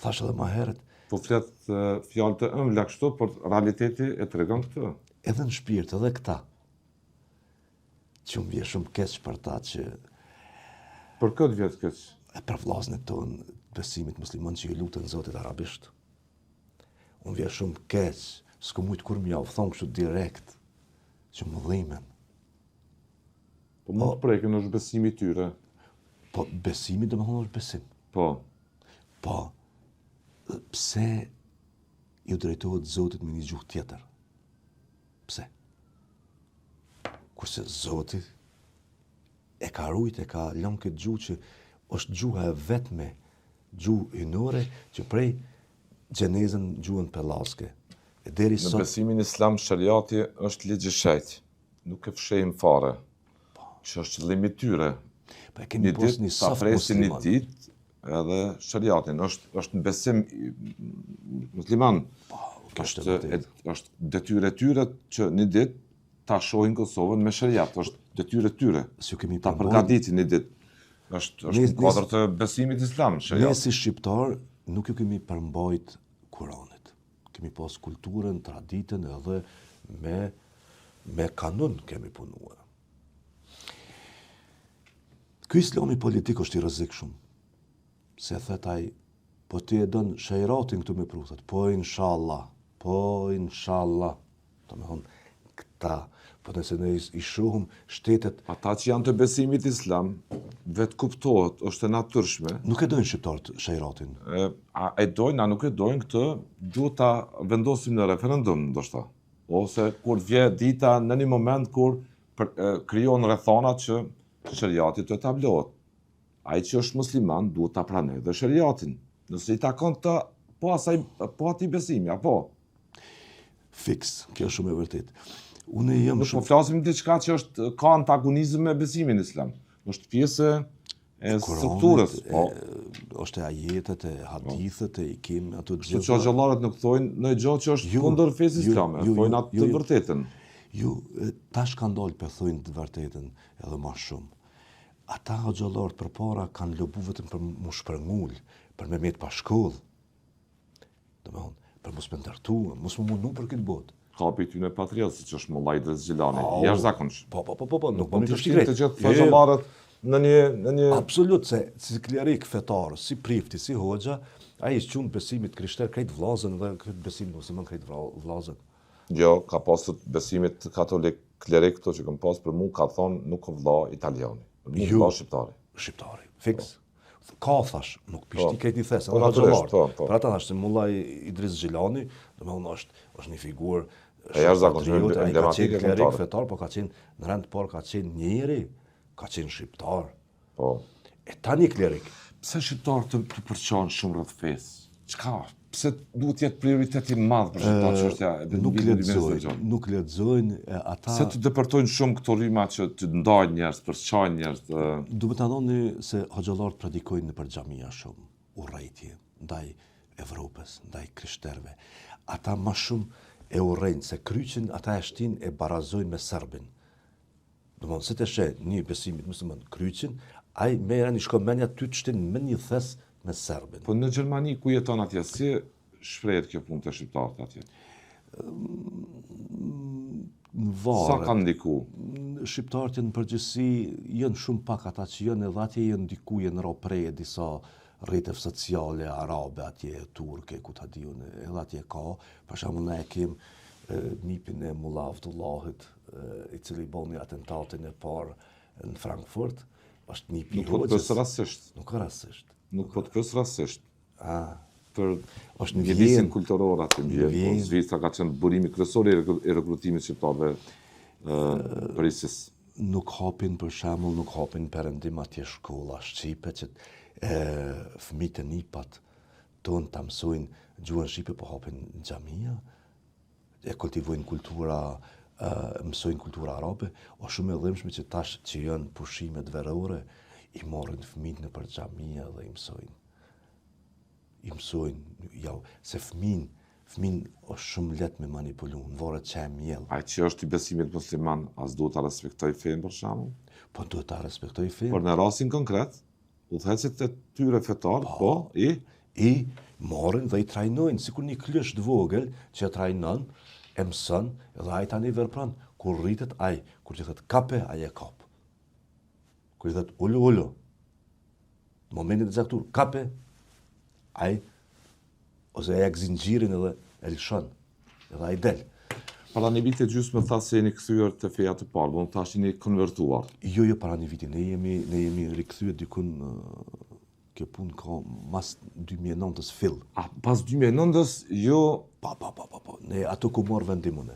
Thash edhe ma herët. Po flet fjalë të ëmbla kështu, por realiteti e tregon këtë. Edhe në shpirt, edhe këta. Që më vje shumë keq për ta që... Për këtë vjet keq? E për vllazërit tonë besimit musliman që i lutën Zotit arabisht. Unë vje shumë keq, s'ku mujt kur m'ja u thonë kështu direkt, që më dhimen. Po mund të prekin është besimi tyre. Po besimi dhe më thonë është besim. Po. Po, pse ju drejtohet Zotit me një gjuhë tjetër? Pse? Kurse Zoti e ka rujt, e ka lënë këtë gjuhë që është gjuha e vetme, gjuhë hynore që prej Gjenezën gjuhën pellaske. Në besimin islam shariati është ligj i shenjtë. Nuk e fshehim fare. Që është qëllimi i tyre. Po e kemi pas një soft musliman. Një ditë edhe shariatin është në besim musliman. Është detyrë e tyre që një ditë ta shohin Kosovën me shariat, është detyrë e tyre. Ta përgatitin një ditë. Është në kuadër të besimit islam, shariat. Ne si shqiptar nuk ju kemi përmbajt Kuranit. Kemi pas kulturën, traditën edhe me kanun kemi punuar. Ky islami politik është i rrezikshëm. Se thetaj, po ti e dën shajratin këtu me pruthet, po inshallah. Të me thonë, këta, po nëse ne i shohëm shtetet... Ata që janë të besimit islam, vetë kuptohet, është e natyrshme. Nuk e dojnë shqiptarët shajratin. A e dojnë, a nuk e dojnë këtë, duhet ta vendosim në referendum, ndoshta. Ose kur vje dita në një moment kur krijon rrethonat që shariati të etablohet. Ai që është musliman duhet ta pranojë dhe shariatin. Nëse i takon të po atij besimi, apo fiks, kjo është shumë e vërtetë. Unë jam shumë... Po flasim diçka që ka antagonizëm me besimin islam. Është pjesë e strukturës, po. Është e ajetet, e hadithet, e i kemi ato të gjitha. Kështu që xhallarët nuk thojnë në gjë që është kundër fesë islame, thojnë atë të vërtetën. Tash kanë dalë për thojnë të vërtetën edhe më shumë. Ata xhallarët përpara kanë lobu vetëm për mu shpërngull, për me met pa shkollë. Domethënë, për mos më ndërtu, mos më mundu për këtë botë. Kapi ty në patriot, siç është Mollaj Idris Xhilani, jashtëzakonsh. Po, nuk mund të shkret. Të gjithë xhallarët në një absolut se si klerik fetar, si prifti, si hoxha, ai është qund besimit krishter krejt vllazën dhe këtë besim musliman krejt vllazën. Jo, ka pasur besimit katolik klerik këto që kanë pas për mua ka thonë nuk ka vëlla italiani. Nuk vëlla shqiptari. Shqiptari, fiks. Ka thash, nuk pishti krejt i thes, edhe xhallar. Për ata thash se Mollaj Idris Xhilani, domethënë është një figurë jashtëzakonisht emblematike klerik fetar, po ka qenë në rend por ka qenë njëri ka qenë shqiptar. Po. E tani klerik. Pse shqiptarët të përçojnë shumë rreth fesë? Çka? Pse duhet jetë prioriteti madh për shqiptarët çështja e Nuk lexojnë ata. Se të depërtojnë shumë këto rryma që të ndajnë njerëz, përçojnë njerëz. Duhet ta thoni se hoxhallarët predikojnë nëpër xhamia shumë urrëtie ndaj Evropës, ndaj krishterëve. Ata më shumë e urrejnë se kryqin ata e shtin e barazojnë me serbin. Domthonë se të sheh një besimit musliman kryqin, ai merren i shkon menja ty të shtin me një thes me serbin. Po në Gjermani ku jeton atje, si shprehet kjo punë të shqiptarët atje? Sa kanë ndiku? Shqiptarët në përgjithësi janë shumë pak ata që janë edhe atje janë ndiku janë ropre disa rrjetev sociale arabe atje, turke, ku ta diun, edhe atje ka. Për shembull ne kem nipin e Mulla Abdullahit, i cili boni atentatin e parë në Frankfurt, është nipi i Nuk po të pës rastisht. Nuk ka rastisht. Nuk po të pës rastisht. Për është në mjedisin kulturor aty në Vjenë. Zvicra ka qenë burimi kryesor i rekrutimit shqiptarëve për ISIS. Nuk hapin për shembull, nuk hapin perëndim atje shkolla shqipe që fëmijët e nipat tonë ta mësojnë gjuhën shqipe, po hapin xhamia, e kultivojnë kultura, mësojnë kultura arabe, o shumë e dhimbshme që tash që janë pushimet verore, i morrin fëmijët nëpër xhamia dhe i mësojnë. Se fëmin është shumë lehtë me manipulu, në varet që e mjell. Ai që është i besimit musliman, as duhet ta respektoj fen për shembull? Po duhet ta respektoj fen. Por në rastin konkret, udhëhecit e tyre fetar, i marrin dhe i trajnojnë, sikur një klësh të vogël që e trajnon, e mëson, edhe ai tani vepron. Kur rritet ai, kur i thotë kape, ai e kap. Kur i thotë ulu, në momentin e caktuar, kape, ai ose e zinxhirin edhe e lëshon, edhe ai del. Para një vit e gjysmë më tha se jeni kthyer te feja të parë, do të thashë jeni konvertuar. Jo, para një viti, ne jemi rikthyer dikun kjo punë ka mas 2009-s fill. Pas 2009-s jo. Po. Ne ato ku morr vendimun.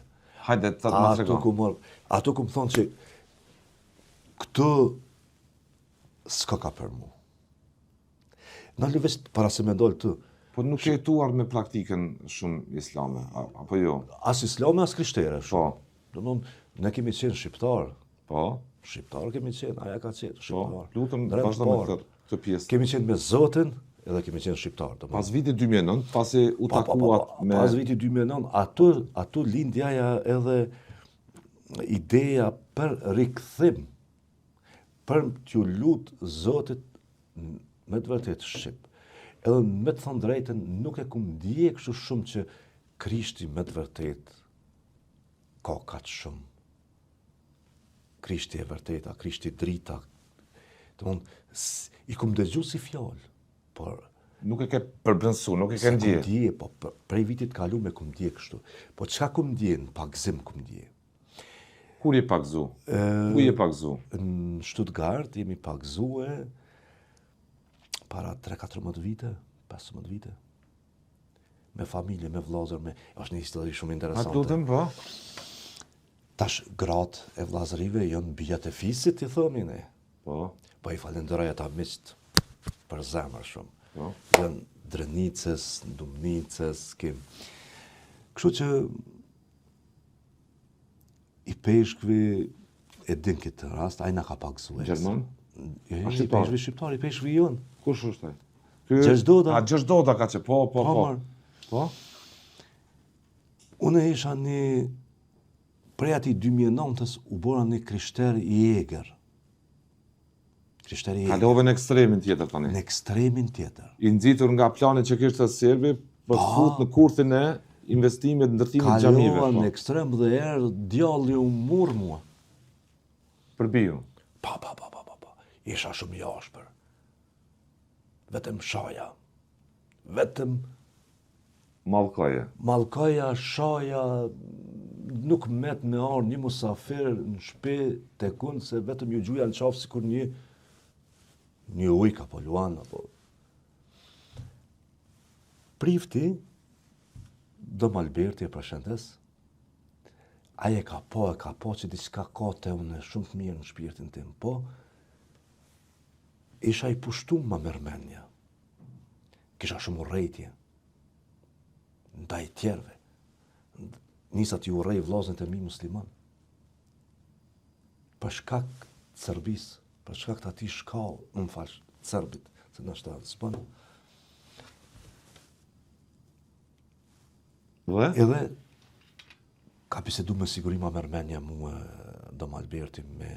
Hajde ta më tregon. Ato ku më thonë që këtë s'ka ka për mu. Në lëvesh para se me ndolë të. Po nuk e jetuar me praktikën shumë islame, apo jo? As islame, as krishtere. Po. Ne kemi qenë shqiptar. Po. Shqiptar kemi qenë, aja ka qenë shqiptar. Po, lutëm vazhdo me këtë pjesë. Kemi qenë me Zotin, edhe kemi qenë shqiptar. Pas vitit 2009, pasi u takuat me... Pas vitit 2009, ato lindjaja edhe ideja për rikthim, për t'ju lutë Zotit me të vërtet shqip. Edhe me të thënë drejtën, nuk e kum ndje kështu shumë që Krishti me të vërtet ka kaq shumë. Krishti e vërteta, Krishti drita. I kum dëgju si fjalë, por nuk e ke përbërësu, nuk e ke ndje. Kum ndje, po prej vitit kalu me kum ndje kështu. Po çka kum ndje, në pagzim kum ndje. Kur je pagzu? Ku je pagzu? Në Stuttgart jemi pagzue para 3-14 vite, 15 vite. Me familje, me vllazër, është një histori shumë interesante. A lutem, po? Tash gratë e vllazërive janë bijat e fisit, i thomi ne. Po. Po i falenderoj ata miqt për zemër shumë. Po. Janë Drenicës, Dumnicës, Kështu që i peshkvi e din këtë rast, ai na ka pagzuar. Gjerman? Jo, i peshkvi shqiptar, i peshkvi jon. Kush është ai? Gjersdoda. Gjersdoda ka që, po. Po? Unë isha prej ati 2009-s u bora një krishter i eger. Kalove në ekstremin tjetër tani. Në ekstremin tjetër. I nxitur nga plani që kishte serbi, për të fut në kurthin e investimit ndërtimit xhamive. Kalova në ekstrem dhe erë djalli u murr mua. Për biu. Pa. Isha shumë jashpër. Vetëm shaja. Vetëm Mallkoja, shaja, nuk met me arë një musafir në shtëpi tekun se vetëm ju gjuja në qafë sikur një ujk apo luan apo. Prifti, Dom Alberti e përshëndes, aje ka po që diçka ka të unë shumë të mirë në shpirtin tim, po, isha I pushtum ma mërmenja. Kisha shumë urrejtje. Ndaj tjerve. Nisat ju urrej vllazët e mi musliman. Për shkak të Serbisë, për shkak të atij shkallë, më fal, serbit, se ndoshta s'bën. Edhe ka bisedu me siguri ma mërmenja mua Dom Alberti me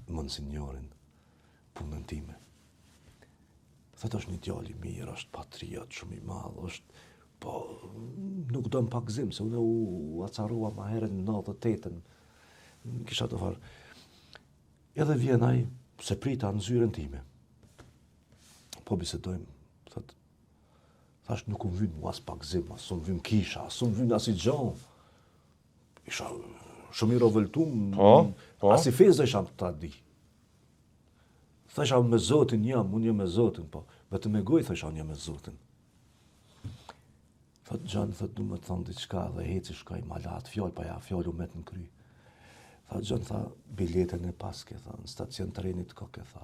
monsinjorin punën time. Thot është një djalë I mirë, është patriot shumë I madh, është po nuk do më pak zim, se unë u acarua ma herën në 98-ën, kisha të farë. Edhe vjen ai, se prita në zyrën time. Po bisedojmë, thot, thash nuk unë vynë mu as pak zim, as unë vynë kisha, as unë vynë as I gjanë. Isha shumë I revoltum, as I fezë isha ta di. Thasha me Zotin jam, unë jam me Zotin, po vetëm me gojë thasha unë jam me Zotin. Thot Gjan, thot du me thonë diçka dhe heci shkoj malat, fjallë pa ja, fjallë u met në kry. Thot Gjan, tha, biletën e paske, tha, në stacion trenit koke, tha.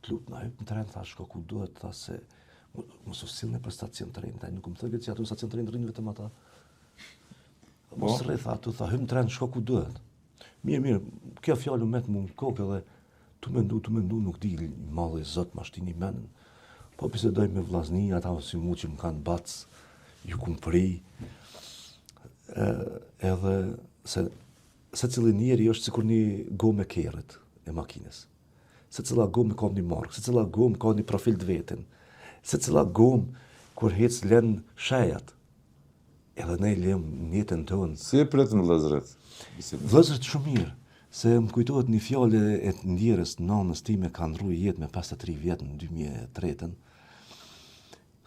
T'lut na hyp në tren, tha, shko ku duhet, tha, se mos u silne për stacion trenit, ai nuk më thëgët që atu në stacion trenit rrinë vetëm ata. Mos rri, tha, atu, tha, hyp në tren, shko ku duhet. Mirë, kjo fjallë u met mu në kokë dhe tu mendu, nuk di malli Zot ma shtini menën. Po bisedoj me vllazni, ata si mu që më kanë bac, ju kumpri, edhe se cili njeri është sikur një gomë e kerët e makines. Se cila gomë ka një markë, se cila gomë ka një profil të vetën, se cila gomë kur hec len shajat, edhe ne lem njëtën tonë. Si e pretën vëllezërit? Vëllezërit shumë mirë. Se më kujtohet një fjallë e të ndjerës nanës time ka ndru jetë me 53 vjetë në 2003-ën.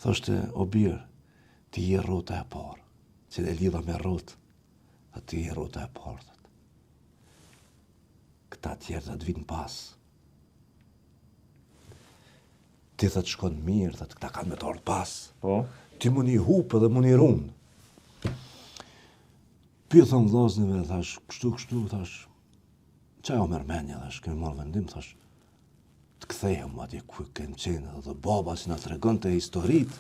Thoshte, o birë, ti je rrota e parë, që e lidha me rrotë, dhe ti je rrota e parë. Këta tjerë dhe të vinë pas. Ti dhe të shkonë mirë, dhe këta kanë me të ardhë pas. Ti mu një hupë dhe mu një runë. Pyethon vllaznive, thash, kështu, thash, qa o mërmenja, thash, kemi marrë vendim, thash, të kthehem atje ku kemë qenë, dhe baba që na tregonte historitë,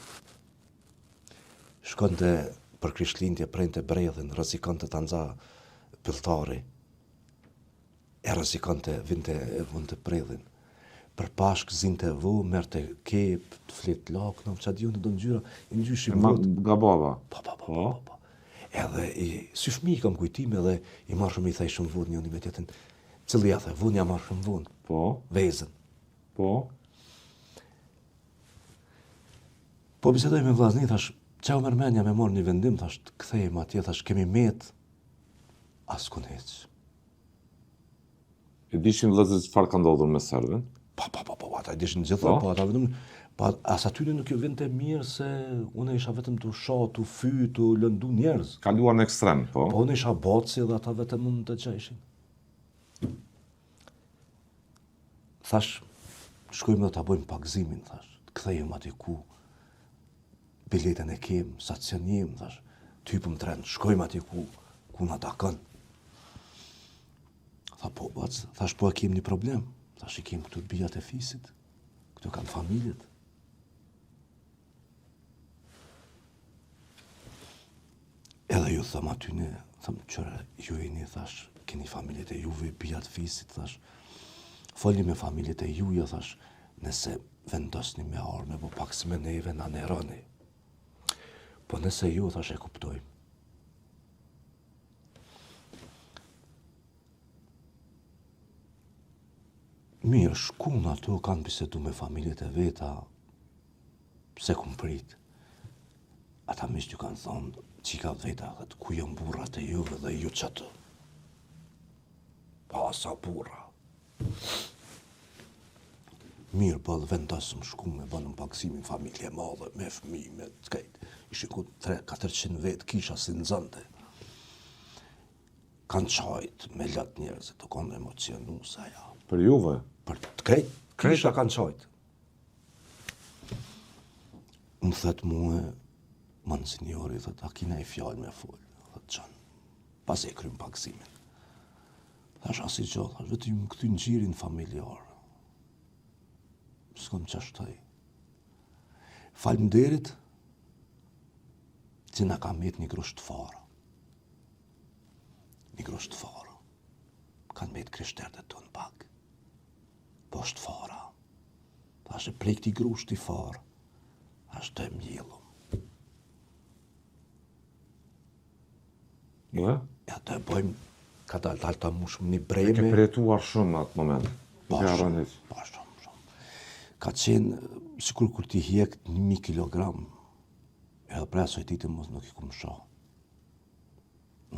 shkonte për Krishtlindje prente bredhin, rëzikonte të nxa pëlltari, e rëzikonte vinte bredhin, për pashk zinte vu, merte kep, të flet lakë, që adi unë do ngjyra, I ngjyshim vot. Nga baba? Po. Edhe si fëmijë kam kujtime dhe I marrë shumë I thej shumë vot njëni me tjetën. Cili ja the, vun ja marrë shumë vun. Po. Vezën. Po bisedoj me vllazni, thash, qa u mërmenja me marrë një vendim, thash, të kthejmë atje, thash, kemi met, as kun heq. E dishin vëllezërit çfarë ka ndodhur me serbin? Po, ata dishin gjitha, po, ata vetëm, as atyre nuk ju vinte mirë se unë isha vetëm të shoh, të fy, të lëndu njerëz. Kaluar në ekstrem, po? Po, unë isha baci dhe ata vetëm mund të qeshin. Thash, shkojmë dhe ta bojmë pagzimin, thash, të kthejmë atje ku biletën e kem, stacionim, thash, të hypëm tren, shkojmë atje ku na takon. Tha, po, bac, thash, po e kem një problem, thash, I kem këtu bijat e fisit, këtu kanë familjet. Edhe ju thëm atyne, thëm, qëre, ju jeni, thash, keni familjet e juve, bijat fisit, thash, folni me familjet e juja, thash, nëse vendosni me arme, po pak si me neve na neroni. Po nëse ju, thash, e kuptojmë. Mirë, shkun ato kanë bisedu me familjet e veta, se kum prit. Ata mish ju kanë thonë, qika veta, dhe ku jën burrat e juve dhe ju qatë. Pa sa burra. Mirë, po dhe vendosëm shku me bënëm paksimin familje madhe, me fëmi, me të kejtë. Ishtë ku 300-400 vetë kisha si nëzënde. Kanë qajt me latë njerëzit, të konë emocionu sa ja. Për juve? Për të kejtë, kisha kanë qajt. Më thëtë muë, monsinjori, thëtë, a kina I fjallë me folë, thëtë qanë, pas e krymë paksimin. Thash, asi gjo, thash, vetë ju më këty në gjirin familjarë. s'kom qashtoj. Faleminderit që na ka met një grusht fara. Një grusht fara. Kanë met krishterët tonë pak. Po është fara. Ta është prej këti grusht i farë. Është të mjellum. Ja? Ja të bëjmë, ka dalë të mushëm një E breme. ke përjetuar shumë atë moment. Pa shumë. Ka qenë, sikur kur ti hjek 1000 kilogram, edhe presoj ti të mos nuk i kumë shoh.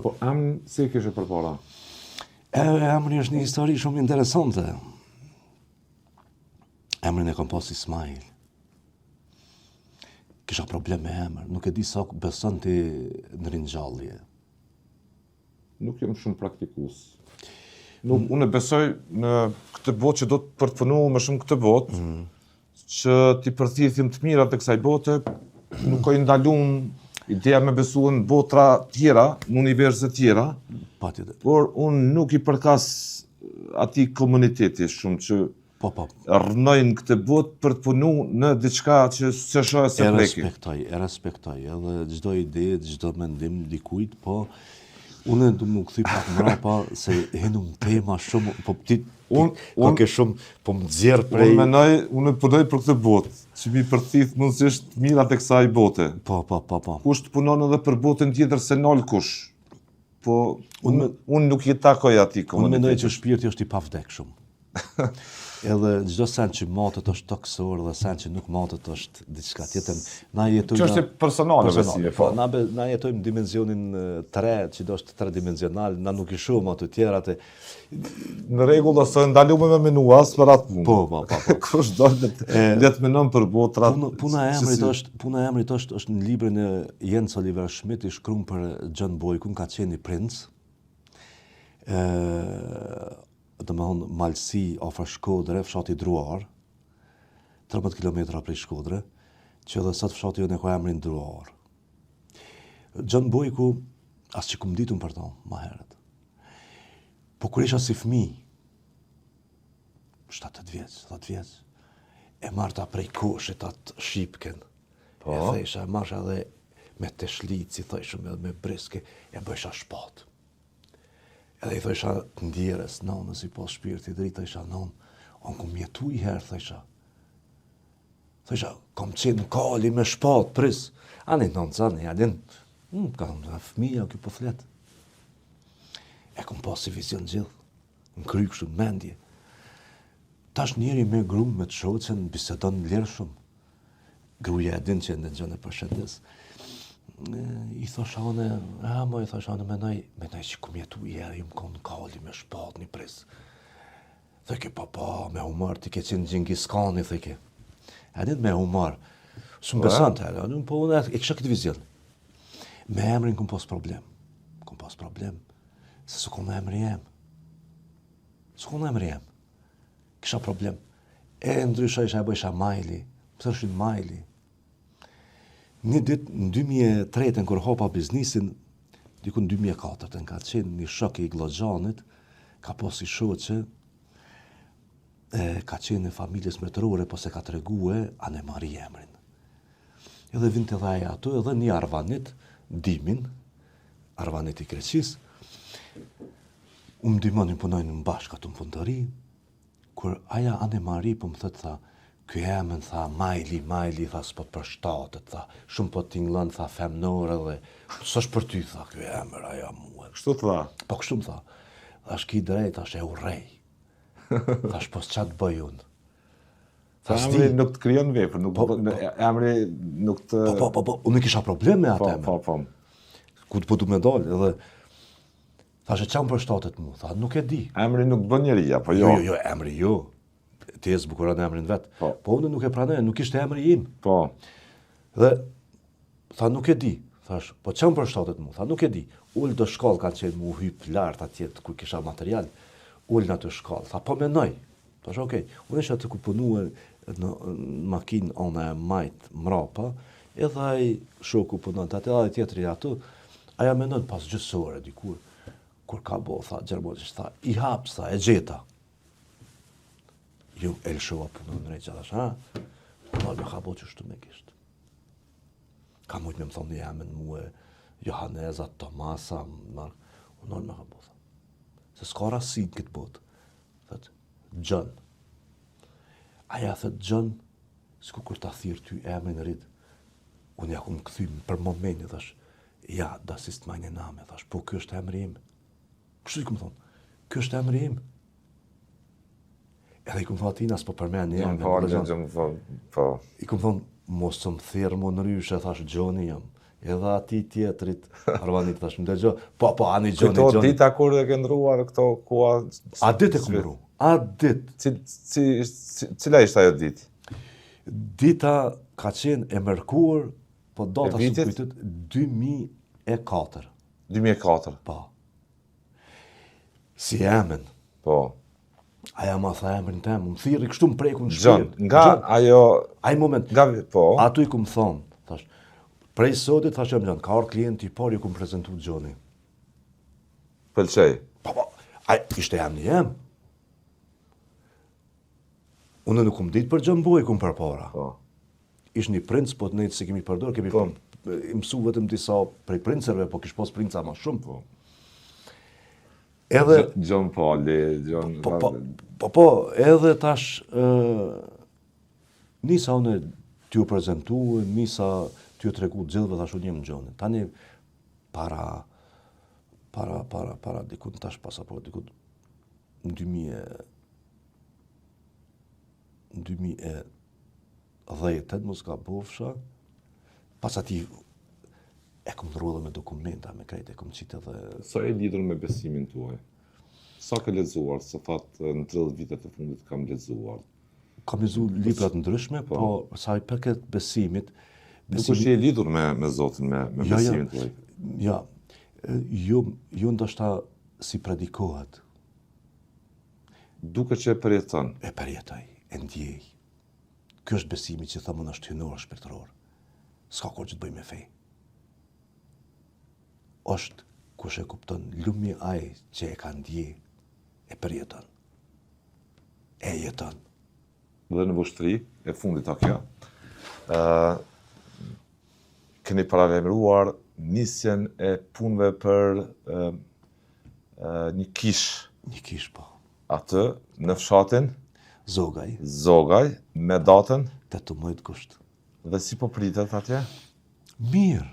Po emrin si kishe përpara? Emri është një histori shumë interesante. Emrin e kam pas Ismail. Kisha problem me emër, nuk e di sa beson ti në ringjallje. Nuk jam shumë praktikus. Unë besoj në këtë botë që do të përpunu më shumë këtë botë, që ti përthithim të mirat e kësaj bote, nuk ka ndalun ideja me besu në botra tjera, në universe tjera, Patjetër. por unë nuk i përkas ati komuniteti shumë që Po. rënojnë këtë botë për të punu në diçka që se shohë se pleki. E respektoj, edhe çdo ide, çdo mendim dikujt, po unë du më kthy pak mrapa se henum tema shumë, po ti po ke shumë, po më nxjerr prej. Unë punoj për këtë botë, që mi përthith mundësisht mirat e kësaj bote. Po. Kush të punon edhe për botën tjetër se nol kush. Po unë nuk i takoj atij Unë mendoj komunitetit. që shpirti është i pavdekshëm. Edhe çdo sen që matet është toksor dhe sen që nuk matet është diçka tjetër. Na jetojmë Çështje personale besime, po. po. Na jetojmë dimensionin 3, që do është 3-dimensional, na nuk i shohim ato tjerat e Në rregull ose ndalume me menua as për atë punë. Po. Kush do le të menon për botrat. Puna e emrit është në librin e Jens Oliver Schmidt i shkruan për John Boykun, ka qenë i princ. Domethënë Malsi afër Shkodre, fshati Druar, 13 kilometra prej Shkodre, që edhe sot fshati jonë ka emrin Druar. John Boyku, as që kum ditun për to, ma herët. Po kur isha si fëmijë, 7 vjeç, 10 vjeç, e marta prej koshit atë shipken. Po. E thesha, e marrë edhe me të shlici, thëshëm edhe me briske, e bëjsha shpat. Edhe i thësha të ndjeres, nonës i pas shpirti dritë, thësha, non, on kom jetu i herë, thësha. Thësha, kom qenë kali me shpat, pris. Ani, non, zani, adin, ka në fëmija, kjo po flet. E kom pas si vizion gjithë, në kry kështu në mendje. Tash njeri me gru, me të shoqen, bisedon lirë shumë. Gruja e din që në gjënë e përshëndes. I thosha one, i thosha one, menaj që kum jetu i herë, ju më konë kali me shpat një pres. Thëke, papa, me humor, ti ke qenë Gjengis Khani, thëke. E din me humor. Shumë besan të herë, po unë e kisha këtë vizion. Me emrin kum pas problem. Se s'u konë emri jem. Kisha problem. E ndrysha isha e bëjsha Majli, më thëshin Majli. Një ditë, në 2003, kur hopa biznisin, diku në 2004, ka qenë një shok i Glogjanit, ka pos i shoqe, ka qenë në familjes mretërore, po se ka të regue Ane Mari emrin. Edhe vind të dhaja ato, edhe një Arvanit, Dimin, Arvanit i Kreqis, më dymonin punojnë në bashkë atë në fundëri, kur aja Ane Mari po më thëtë, tha, ky emën, tha, Majli, tha, s'po të përshtatët, tha, shumë po t'inglën, tha, femnore dhe, s'është për ty, tha, ky emër, aja muë. Kështu tha. Po kështu më tha, thash ki drejt, thash e urrej, thash po s'qa të bëj unë. Emri nuk të krijon vepër, emri nuk të... Po, unë kisha problem me atë emër. Po. Ku të po du me dalë, edhe, thash e qa më përshtatët mu, tha, nuk e di. Emri nuk bën njeria, po jo. Jo, emri jo. Ti e zbukuron emrin vetë. Po unë nuk e pranoj, nuk ishte emri im. Po. Dhe, tha, nuk e di. Thash, po që më përshtatet mu? Tha, nuk e di. Ullë do shkallë kanë qenë mu hypë lartë atjet ku kisha material. Ullë në të shkallë. Tha, po menoj. Thash, okej. Unë isha të ku punuar në makinë ona e majtë mrapa, edhe ai shoku punon të atë, edhe tjetëri ato, aja menon pas gjësore dikur, kur ka bo, tha, gjermonisht, tha, i hapës, tha, e gjeta. ju el shoa punën në rejtë që ha? Nërë me ka bo që shtu me kishtë. Ka mujtë me më thonë jemen muë, Johaneza, Tomasa, nërë me ka bo. Se s'ka rasin këtë botë. Thëtë, John. Aja thëtë John, s'ku kur ta thirë ty emrin e rritë, unë ja ku më këthy për momentin, thash, ja, das ist meine Name, thash, po kjo është emri im. Kështu i ku më thonë, kjo është emri im. Edhe i ku më thonë atinas, po përmen një emri. I ku më thonë, mos të më thirë më në ryshe, thash, Gjoni jam. Edhe ati tjetrit, Arvanit, thash, më dëgjo, po, ani Gjoni, Këto dita kur e ke ndruar këto kua... A dit e ku ndru, a dit. Cila ishte ajo ditë? Dita ka qenë e mërkur, po data së kujtët 2004. 2004? Po. Si emën. Po. Aja ma tha emrin tem, më thiri kështu më preku në John, shpirt. nga ajo... Aj moment, po. atu i ku më thonë, thash, prej sotit, thash John, ka orë klienti i por, ju ku më prezentu Gjoni. Pëlqej? Po, ishte jam një jem. Unë nuk ditë për John Boy, ku më përpara. Po. Ish një princ, po të nejtë se kemi përdor, kemi mësu vetëm disa prej princerve, po kish pos princa ma shumë. Po. Edhe... John Pauli, John... Po, edhe tash, nisa unë t'ju prezentu, nisa t'ju tregu gjithve, tash unë jem në Gjoni. Tani, para dikun, tash pasaport, dikun, në 2010, mos ka bofsha, pas ati e kom ndrodhe me dokumenta, me krejt, e kom qitë edhe... Sa e lidhur me besimin tuaj? Sa ke lexuar? Se thatë në 30 vitet e fundit kam lexuar. Kam lexuar librat ndryshme, po sa i përket besimit... Nuk është e lidhur me Zotin, me besimin tuaj? Ja, ju ndoshta si predikohet. Duke që e përjeton? E përjetoj, e ndjej. Kjo është besimi që thëmën është hynor shpirtëror. S'ka kur që të bëj me fej. Është kush e kupton lumi ai që e ka ndjej, e përjeton. E jeton. Dhe në vështri, e fundit a kjo, keni paralajmëruar nisjen e punëve për një kish. Një kish, po. Atë në fshatin Zogaj, me datën 18 gusht. Dhe si po pritet atje? Mirë.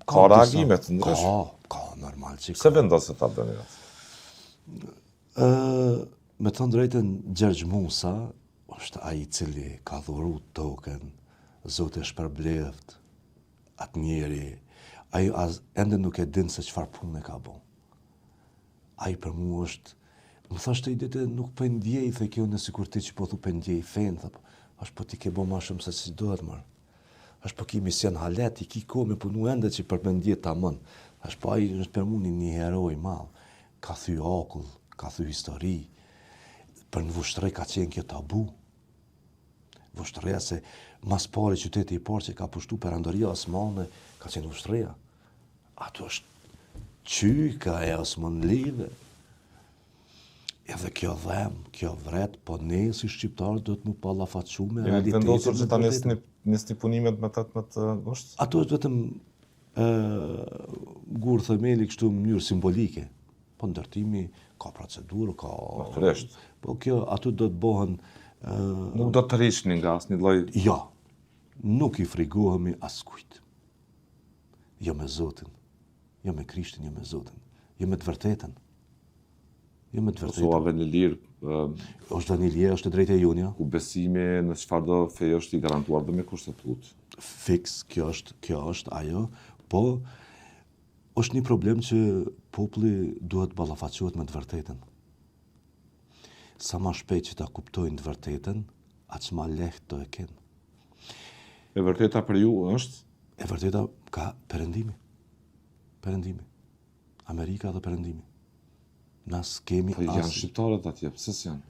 Ka reagimet ndryshme? Ka, normal që ka. Se vendoset ta bëni atë? Me të drejtën, Gjergj Musa është ai i cili ka dhuru tokën, Zoti e shpërbleft, atë njeri, ai ende nuk e din se çfarë punë ka bën. Ai për mua është, më thashtë i dite nuk për ndjej, the kjo në sikur ti që po thu për ndjej fejnë, thë, është po ti ke bo ma shumë se si dohet marë. është po ki mision halet, i ki ko me punu ende që për për ndjet të amën. është po ai është për muni një heroj malë, ka thy akull, ka thy histori, për në vushtrej ka qenë kjo tabu. Vushtreja se mas pari qyteti i parë që ka pushtu perandoria Osmane, ka qenë vushtreja. Ato është qyka e Osmanlive. Edhe kjo dhem, kjo vret, po ne si shqiptarë do të mu pallafaqu me realitetin. Vendosur që ta nisni punimet me 18 gusht? Ato është vetëm gurë themeli kështu në mënyrë simbolike. Po ndërtimi ka procedurë, ka... Natyrisht. Po kjo, ato do të bëhen... Nuk do të rishni nga asnjë lloj... Jo, nuk i frigohemi askujt. Jo me Zotin, jo me Krishtin, jo me Zotin, jo me të vërtetën. Jo me të vërtetën. Kosova vend i lirë... është vend i lirë, është e drejtë e jonia. Ku besimi në çfarëdo fe është i garantuar dhe me kushte plot. Fiks, kjo është ajo, po është një problem që populli duhet ballafaqohet me të vërtetën. Sa ma shpejt që ta kuptojnë të vërtetën, aq ma lehtë do e kenë. E vërteta për ju është? E vërteta ka perëndimi. Perëndimi. Amerika dhe perëndimi. Nas kemi asë... Janë shqiptarët atje, pse s'janë?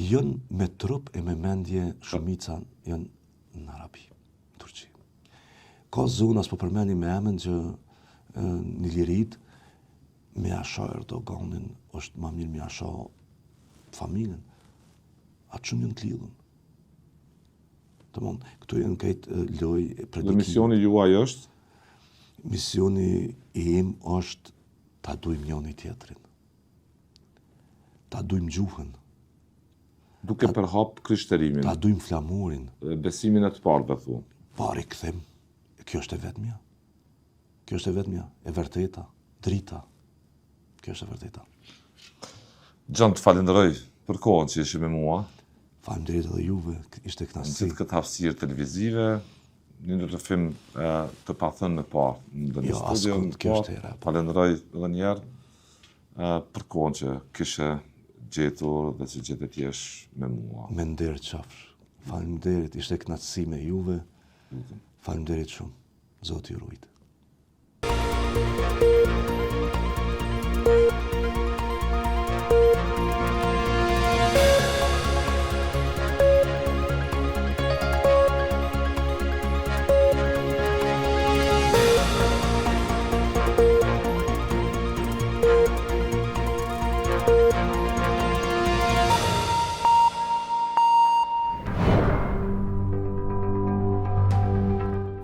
Jënë me trup e me mendje shumica jënë në Arabi, në Turqi. Ka zonas po përmeni me emën që një lirit me asha Erdoganin është ma mirë me asha familjen. atë shumë janë të lidhën. Domthon, këtu janë këtë loj Dhe predikime. misioni juaj është Misioni im është ta dujmë njëri tjetrin. Ta dujmë gjuhën, duke përhap krishterimin, ta dujmë flamurin, besimin e të parëve thu. pari kthim. Kjo është e vetmja. Kjo është e vetmja, e vërteta, drita. Kjo është e vërteta. Gjan, të falenderoj për kohën që ishi me mua, Faleminderit edhe juve, ishte në kënaqësi. gjithë këtë hapësirë televizive, një ndërtofim të pathënë në parë në Jo, studio. askund, në kjo parë. është era. Falenderoj edhe njerë për kohën që kishe gjetur dhe që gjetet jesh me mua. Me nder qafsh. Faleminderit, ishte kënaqësi me juve. Faleminderit shumë. Zoti ju rujt.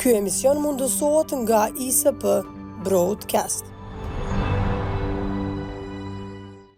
Ky emision mundësohet nga ISP Broadcast.